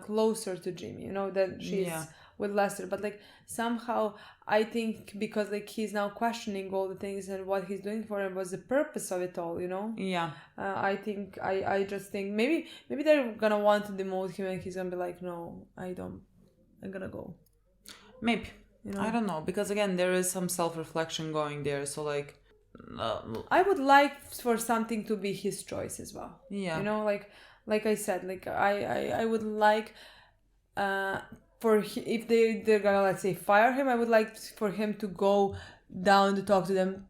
closer to Jimmy, you know, that she's with Lester, but like somehow I think because like he's now questioning all the things and what he's doing for him was the purpose of it all, you know. I think I just think maybe they're gonna want to demote him and he's gonna be like, no, I'm gonna go. Maybe. you know? I don't know, because again, there is some self-reflection going there. So like, I would like for something to be his choice as well. Yeah. You know, like I said, like I would like if they're gonna, let's say, fire him, I would like for him to go down to talk to them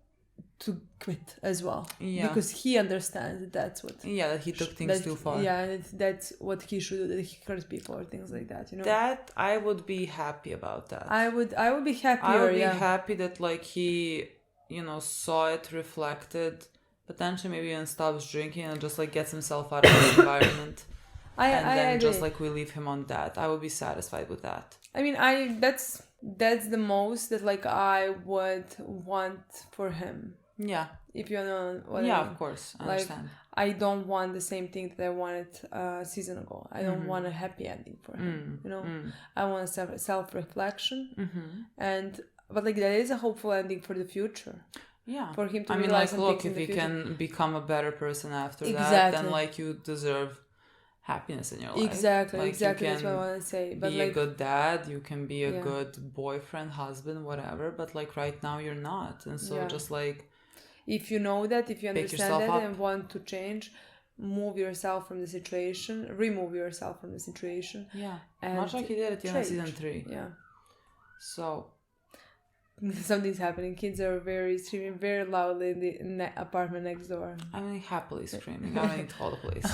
to quit as well. Yeah. Because he understands that's what. Yeah, that he took things too far. Yeah, and that's what he should do, that he hurts people or things like that, you know? That, I would be happy about that. I would be happier, I would be happy that like he, you know, saw it, reflected, potentially maybe even stops drinking and just like gets himself out of the environment. I agree. Just like we leave him on that. I would be satisfied with that. I mean, that's the most that like I would want for him. Yeah. If you know what yeah, I mean. Of course. I like, understand. I don't want the same thing that I wanted a season ago. I don't want a happy ending for him. You know, I want a self-reflection, but like there is a hopeful ending for the future. Yeah, for him to realize like, look, if you can become a better person after that, then like you deserve happiness in your life. Exactly, like, exactly. That's what I want to say. But be like, a good dad, you can be a good boyfriend, husband, whatever. But like right now, you're not, and so just like, if you know that, if you understand that, and want to change, remove yourself from the situation. Yeah, and much like you did at the end of season 3. Yeah. So. Something's happening. Kids are screaming very loudly in the apartment next door. I mean, happily screaming. I don't need to call the police.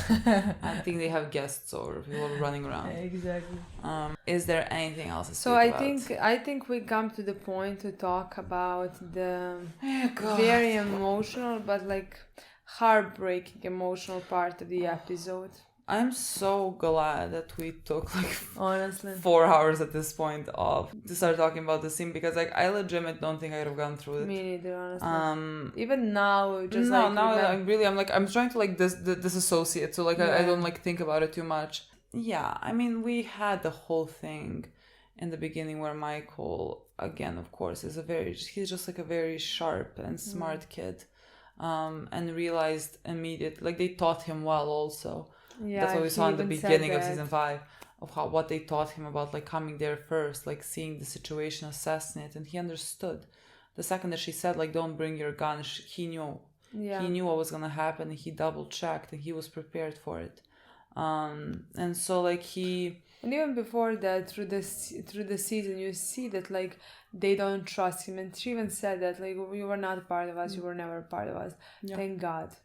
I think they have guests or people running around. Exactly. Is there anything else to speak about? I think we come to the point to talk about the very emotional but like heartbreaking emotional part of the episode. I'm so glad that we took like honestly 4 hours at this point off to start talking about the scene, because like I legitimately don't think I would have gone through it. Me neither, honestly. Even now, just I'm trying to like disassociate, so like I don't like think about it too much. Yeah, I mean, we had the whole thing in the beginning where Michael, again, of course, he's just like a very sharp and smart kid, and realized immediately, like they taught him well also. Yeah, that's what we saw in the beginning of season 5, of what they taught him about like coming there first, like seeing the situation, assessing it, and he understood. The second that she said like don't bring your gun, he knew. He knew what was gonna happen. He double checked and he was prepared for it. And so like and even before that, through the season, you see that like they don't trust him, and she even said that like you were not a part of us, you were never a part of us. Yeah.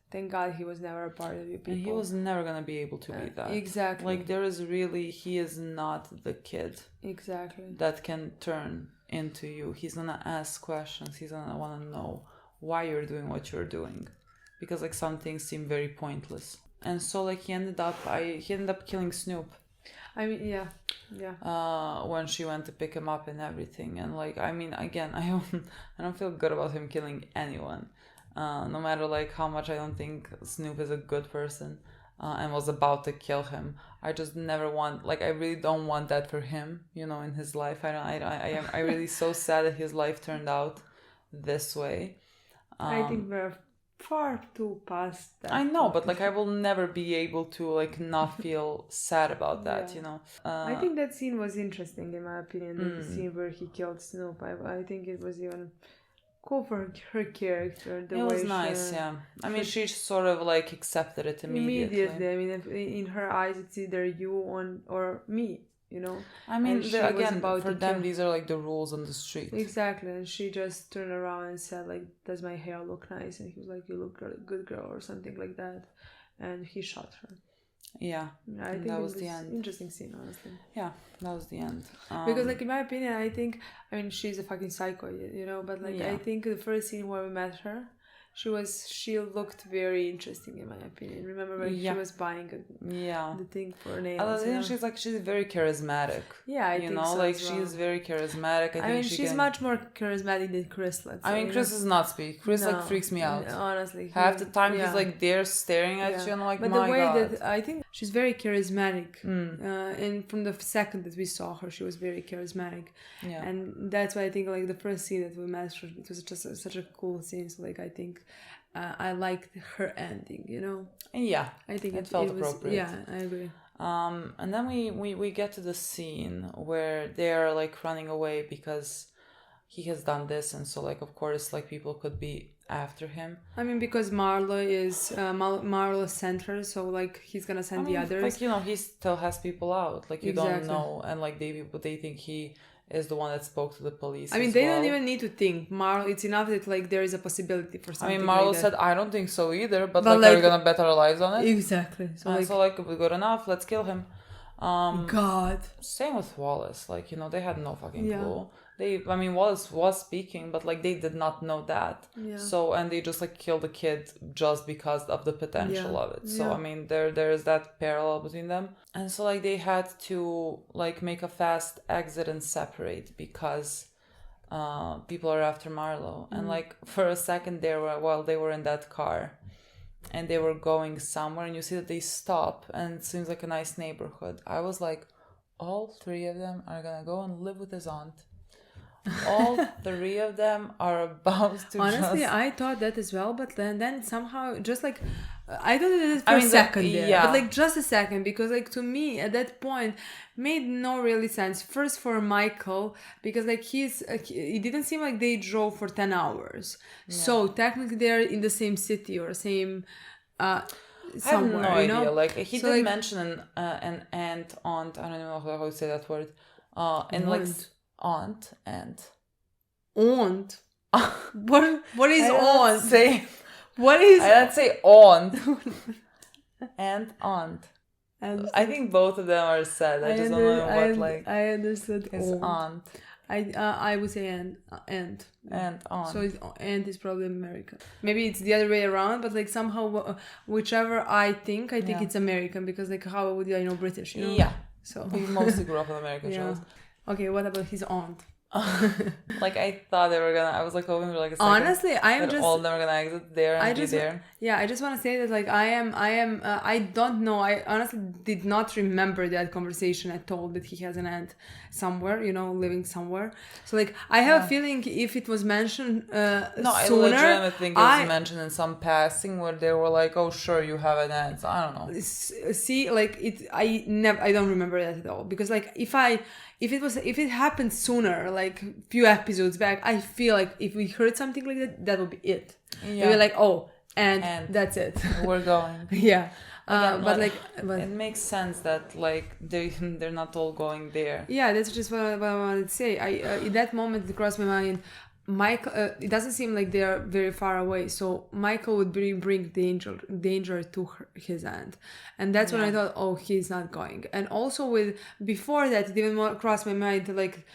Thank God he was never a part of you people. And he was never gonna be able to be that. Exactly. Like he is not the kid. Exactly. That can turn into you. He's gonna ask questions. He's gonna want to know why you're doing what you're doing, because like some things seem very pointless. And so like he ended up killing Snoop. I mean, yeah. When she went to pick him up and everything, and like, I mean, again, I don't feel good about him killing anyone, no matter like how much I don't think Snoop is a good person, and was about to kill him. I just never want, like, I really don't want that for him, you know, in his life. I really so sad that his life turned out this way. I think we're far too past that. I know, but like I will never be able to like not feel sad about that, you know. I think that scene was interesting in my opinion. The scene where he killed Snoop. I think it was even cool for her character. It was nice, yeah. I mean, she sort of like accepted it immediately. I mean, in her eyes, it's either you or me. You know, I mean, again, for them, these are like the rules on the street. Exactly, and she just turned around and said, like, does my hair look nice? And he was like, you look good, girl, or something like that. And he shot her. Yeah, I think that was the end. Interesting scene, honestly. Yeah, that was the end. Because, like, in my opinion, I mean, she's a fucking psycho, you know, but like, I think the first scene where we met her, she looked very interesting in my opinion. Remember when she was buying the thing for nails? She's very charismatic. Yeah, I think so. Like as well. she's very charismatic. I think she's much more charismatic than Chris. Let's say. I mean, Chris does not speak. Chris like freaks me out. Honestly, half the time he's like there staring at you, and I'm like, but my the way God. that I think she's very charismatic, and from the second that we saw her, she was very charismatic. Yeah, and that's why I think like the first scene that we met her, it was just such a cool scene. So like I think. I liked her ending, you know. Yeah, I think it felt appropriate. Yeah, I agree. And then we get to the scene where they are like running away because he has done this, and so like of course like people could be after him. I mean, because Marlo sent her, so like he's gonna send the others. Like, you know, he still has people out. Like, you don't know, and like they think he is the one that spoke to the police. I mean, they don't even need to think. Marlo, it's enough that like there is a possibility for something. I mean, Marlo like said, "I don't think so either," but like, are we gonna bet our lives on it? Exactly. So like, if we're good enough, let's kill him. God. Same with Wallace. Like, you know, they had no fucking clue. Wallace was speaking, but like they did not know that. Yeah. So, and they just like killed the kid just because of the potential of it. So I mean, there is that parallel between them. And so like they had to like make a fast exit and separate because people are after Marlo. And like for a second there, while they were in that car and they were going somewhere, and you see that they stop and it seems like a nice neighborhood. I was like, all three of them are gonna go and live with his aunt. All three of them are about to honestly just... I thought that as well, but then somehow just like I thought it for a second there, but like just a second, because like to me at that point made no really sense. First for Michael, because like it didn't seem like they drove for 10 hours, so technically they're in the same city or same somewhere. I have no idea. Know? Like he did mention an aunt. I don't know how to say that word. And like aunt. What is aunt? Say what is? I don't say aunt. And aunt. I think both of them are said. I just don't know what like. I understood. Is aunt. I would say aunt. And aunt. So aunt is probably American. Maybe it's the other way around, but like somehow whichever I think it's American, because like how would I know British? You know? Yeah. So we mostly grew up on American shows. Okay, what about his aunt? Like I thought they were gonna. I was like hoping for like a second. Honestly, all of them are gonna exit there and be there. Yeah, I just want to say that like I don't know. I honestly did not remember that conversation at all. That he has an aunt somewhere, you know, living somewhere. So like I have a feeling if it was mentioned I sooner, think it was mentioned in some passing where they were like, "Oh, sure, you have an aunt." So I don't know. See, like I don't remember that at all, because like if it happened sooner, like few episodes back, I feel like if we heard something like that, that would be it. Yeah. We're like, oh, and that's it. We're going. Yeah. But it makes sense that like they're not all going there. Yeah, that's just what I wanted to say. In that moment it crossed my mind. Michael, it doesn't seem like they are very far away, so Michael would bring danger to his aunt, and that's when I thought, oh, he's not going. And also before that, it even more crossed my mind, like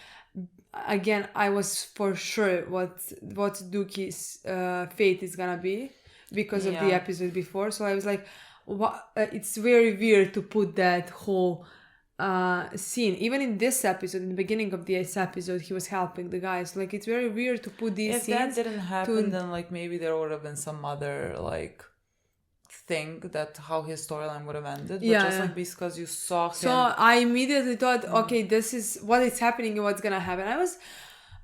again, I was for sure what Dookie's fate is gonna be because of the episode before. So I was like, it's very weird to put that whole scene. Even in this episode, in the beginning of this episode, he was helping the guys. Like, it's very weird to put these scenes. If that didn't happen, then like maybe there would have been some other like thing that how his storyline would have ended. But just like because you saw him. So I immediately thought, okay, this is what is happening and what's gonna happen. I was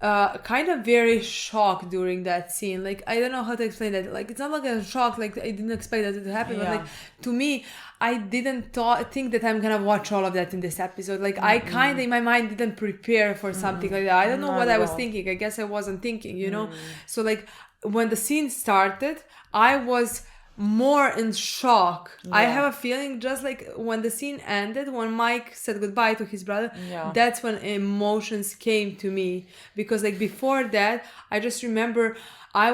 kind of very shocked during that scene. Like, I don't know how to explain that. Like, it's not like a shock, like I didn't expect that to happen, but like to me, I didn't think that I'm gonna watch all of that in this episode. Like, I kind of in my mind didn't prepare for something like that. I don't know what I was thinking. I guess I wasn't thinking, you know. So like when the scene started, I was more in shock. I have a feeling just like when the scene ended, when Mike said goodbye to his brother, that's when emotions came to me. Because like before that, I just remember my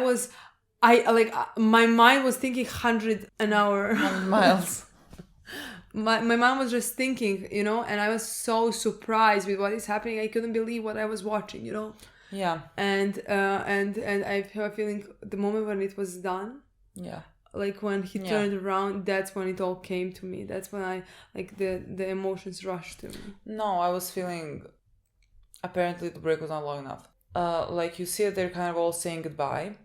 mind was thinking 100 an hour miles. My mom was just thinking, you know, and I was so surprised with what is happening. I couldn't believe what I was watching, you know. Yeah. And I have a feeling the moment when it was done. Yeah. Like when he turned around, that's when it all came to me. That's when I like the emotions rushed to me. No, I was feeling apparently the break was not long enough. Like you see that they're kind of all saying goodbye.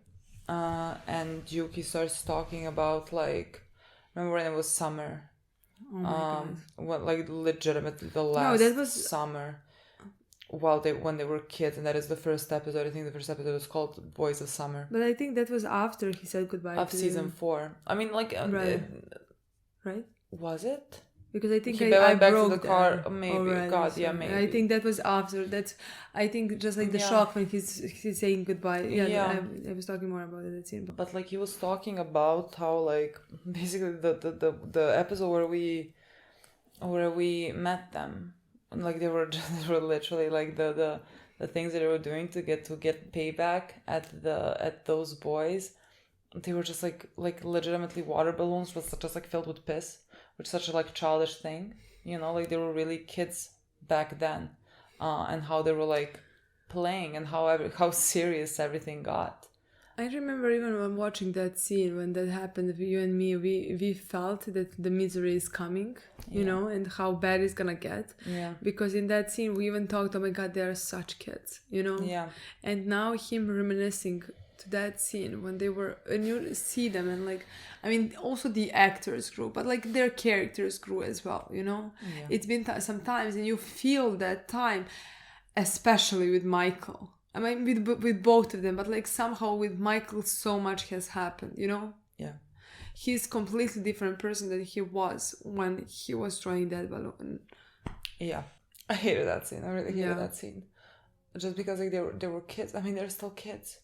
And Yuki starts talking about like, remember when it was summer? Oh my God. When, like legitimately the last summer. When they were kids, and that is the first episode. I think the first episode was called Boys of Summer. But I think that was after he said goodbye of season 4. I mean, like right? Was it? because I think he I went back broke to the car. Maybe already, God, so yeah, maybe. I think that was after that. I think just like the shock when he's saying goodbye. Yeah. I was talking more about that scene. But like he was talking about how like basically the episode where we met them, like they were literally like the things that they were doing to get payback at those boys. They were just like legitimately water balloons, was just like filled with piss, which is such a like childish thing, like they were really kids back then, and how they were like playing and how serious everything got. I remember even when watching that scene when that happened, you and me, we felt that the misery is coming, and how bad it's gonna get. Yeah. Because in that scene we even talked, oh my God, they are such kids, Yeah. And now him reminiscing to that scene when they were, and you see them and like, I mean, also the actors grew, but like their characters grew as well, Yeah. It's been some times and you feel that time, especially with Michael. I mean, with both of them, but like somehow with Michael so much has happened, Yeah. He's completely different person than he was when he was throwing that balloon. Yeah. I hated that scene. I really hated that scene. Just because like they were kids. I mean, they're still kids.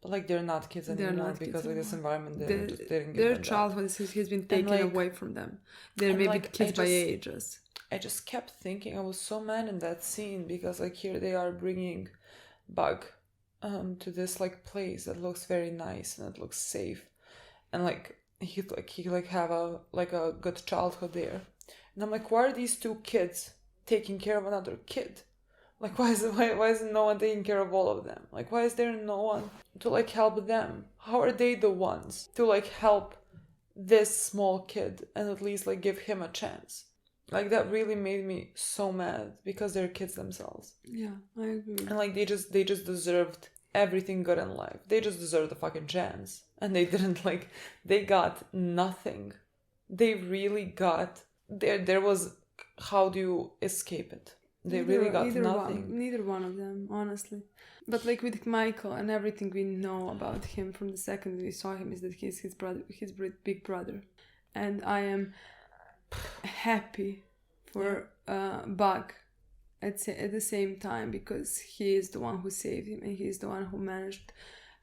But like they're not kids anymore because like this environment just didn't give their them childhood has been taken away from them. They're maybe like, kids by ages. I just kept thinking, I was so mad in that scene because like here they are bringing Bug to this like place that looks very nice and it looks safe, and like he have a good childhood there, and I'm like, why are these two kids taking care of another kid? Like, why is no one taking care of all of them? Like, why is there no one to like help them? How are they the ones to like help this small kid and at least like give him a chance? Like, that really made me so mad because they're kids themselves. Yeah, I agree. And like they just deserved everything good in life. They just deserved the fucking chance, and they didn't. Like, they got nothing. They really got there was, how do you escape it? They really got nothing. Neither one of them, honestly. But like with Michael and everything we know about him from the second we saw him is that he's his brother, his big brother, and I am happy for Bug at the same time because he is the one who saved him and he is the one who managed.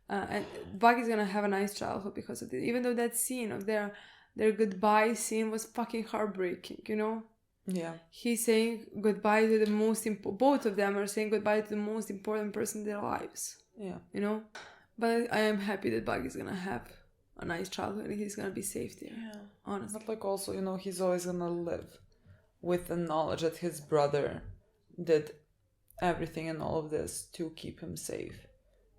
And Bug is gonna have a nice childhood because of this. Even though that scene of their goodbye scene was fucking heartbreaking, Yeah. He's saying goodbye to the both of them are saying goodbye to the most important person in their lives. Yeah. But I am happy that Bug is gonna have a nice childhood and he's gonna be safe there. Yeah. Honestly. But like also, he's always gonna live with the knowledge that his brother did everything and all of this to keep him safe.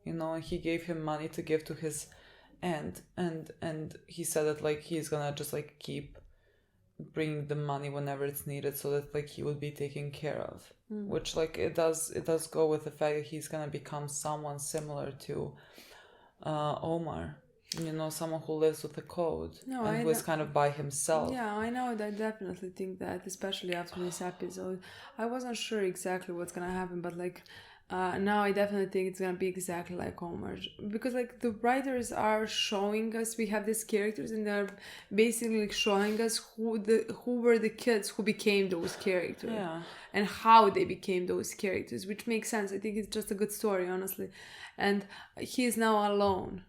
And he gave him money to give to his aunt, and he said that like he's gonna just like keep bringing the money whenever it's needed so that like he would be taken care of. Which like it does go with the fact that he's gonna become someone similar to Omar. Someone who lives with the code and who is kind of by himself. Yeah, I know. I definitely think that, especially after this episode. I wasn't sure exactly what's gonna happen, but like now I definitely think it's gonna be exactly like Omar, because like the writers are showing us we have these characters and they're basically like showing us who were the kids who became those characters, and how they became those characters, which makes sense. I think it's just a good story, honestly. And he is now alone.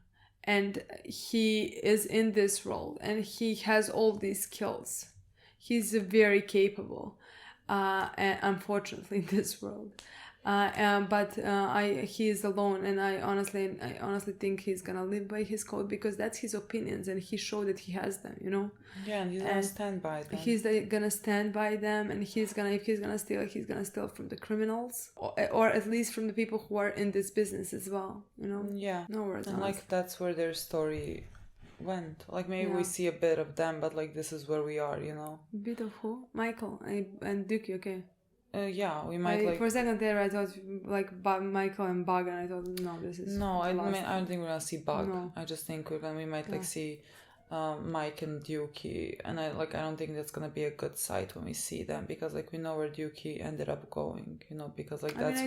And he is in this role and he has all these skills. He's very capable, and unfortunately, in this world. But he is alone, and I honestly think he's gonna live by his code because that's his opinions, and he showed that he has them, Yeah, and he's gonna stand by them. He's gonna stand by them, and if he's gonna steal from the criminals, or at least from the people who are in this business as well, Yeah, no words. And like that's where their story went. Like maybe we see a bit of them, but like this is where we are, Bit of who? Michael and Dookie, okay. Yeah, we might for a second there I thought like Michael and Bug, and I thought no, this is no. I don't think we're gonna see Bug. No. I just think we might like see Mike and Dookie, and I don't think that's gonna be a good sight when we see them, because like we know where Dookie ended up going, you know, because like that's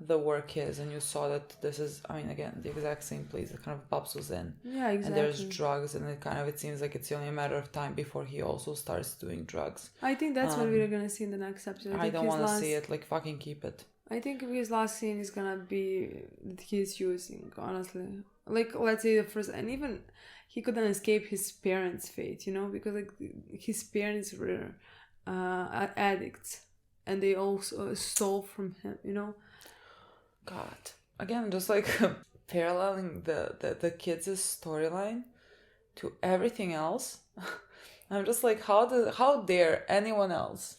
the work is, and you saw that this is, I mean, again, the exact same place that kind of Bubs was in. Yeah, exactly. And there's drugs, and it seems like it's only a matter of time before he also starts doing drugs. I think that's what we're gonna see in the next episode. I don't want to see it. Like, fucking keep it. I think his last scene is gonna be that he's using, honestly. Like, let's say the first, and even he couldn't escape his parents' fate, you know, because like his parents were addicts, and they also stole from him, you know. God, again, just like paralleling the kids' storyline to everything else. I'm just like, how dare anyone else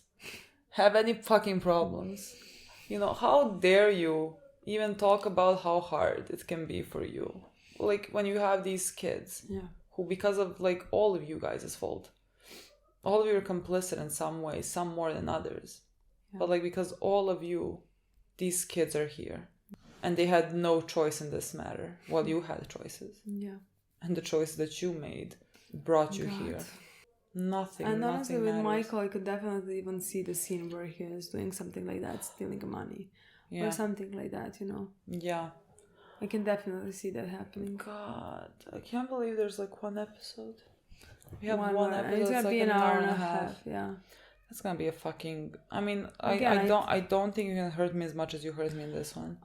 have any fucking problems? You know, how dare you even talk about how hard it can be for you? Like, when you have these kids who, because of like all of you guys' fault, all of you are complicit in some way, some more than others. But like, because all of you, these kids are here, and they had no choice in this matter. Well, you had choices. Yeah. And the choice that you made brought you here. Nothing. And honestly, with matters. Michael, I could definitely even see the scene where he is doing something like that, stealing money, or something like that, you know. Yeah. I can definitely see that happening. God, I can't believe there's like one episode. We have one episode. It's gonna like be an hour and a half. Yeah. That's gonna be a fucking. I mean, Again, I don't think you can hurt me as much as you hurt me in this one.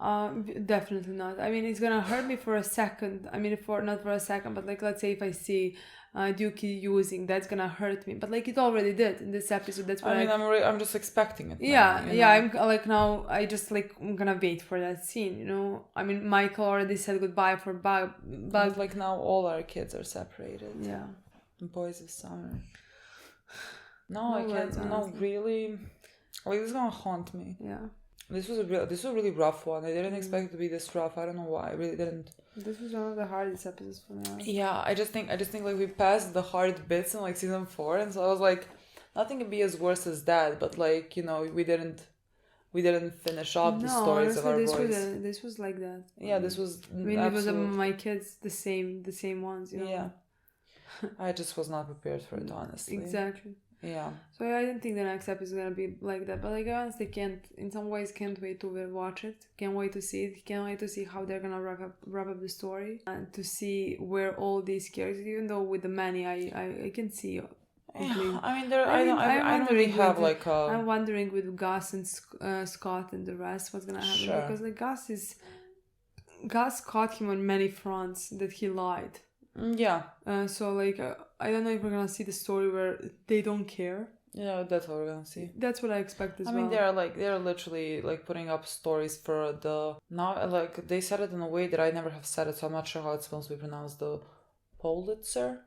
Definitely not. I mean, it's gonna hurt me for a second. I mean, not for a second, but like, let's say if I see Dookie using, that's gonna hurt me. But like, it already did in this episode. That's what I'm just expecting it. Yeah, now, yeah. I'm like, now I just like, I'm gonna wait for that scene. You know, I mean, Michael already said goodbye for Bug. But like, now all our kids are separated. Yeah. Boys of summer. No, I can't. No, really. Like, this is gonna haunt me. Yeah. This was a really rough one. I didn't expect it to be this rough. I don't know why. I really didn't. This was one of the hardest episodes for me. Yeah, I just think like we passed the hard bits in like season 4, and so I was like, nothing can be as worse as that. But like, you know, we didn't finish off the stories of our boys. This was like that. Yeah, this was. I mean, it was my kids, the same ones. You know. Yeah. I just was not prepared for it, honestly. Exactly. Yeah. So I didn't think the next episode is gonna be like that, but like, I honestly can't wait to watch it. Can't wait to see it. Can't wait to see how they're gonna wrap up the story, and to see where all these characters, even though with the many, I can see. Yeah, I mean, I don't really have like a. I'm wondering with Gus and Scott and the rest what's gonna happen, because like Gus caught him on many fronts that he lied. Yeah. So like, I don't know if we're gonna see the story where they don't care. Yeah, that's what we're gonna see. That's what I expect as well. I mean, they're literally like putting up stories for like they said it in a way that I never have said it, so I'm not sure how it's supposed to be pronounced. The Pulitzer.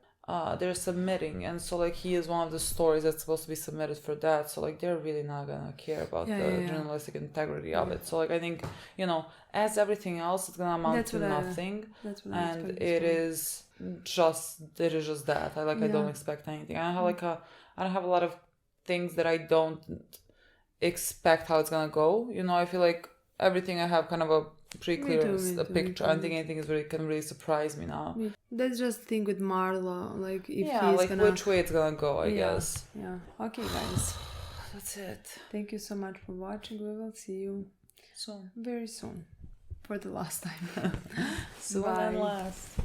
They're submitting, and so like he is one of the stories that's supposed to be submitted for that. So like, they're really not gonna care about the journalistic integrity of it. So like, I think, you know, as everything else, it's gonna amount to nothing. That's what and it is just that. I don't expect anything. I don't have a lot of things that I don't expect how it's gonna go. You know, I feel like everything I have kind of a pretty clear picture. I don't think anything can really surprise me now. That's just the thing with Marla, like if he's like gonna... which way it's gonna go, I guess. Yeah. Okay, guys. That's it. Thank you so much for watching. We will see you soon, very soon, for the last time. Soon and last.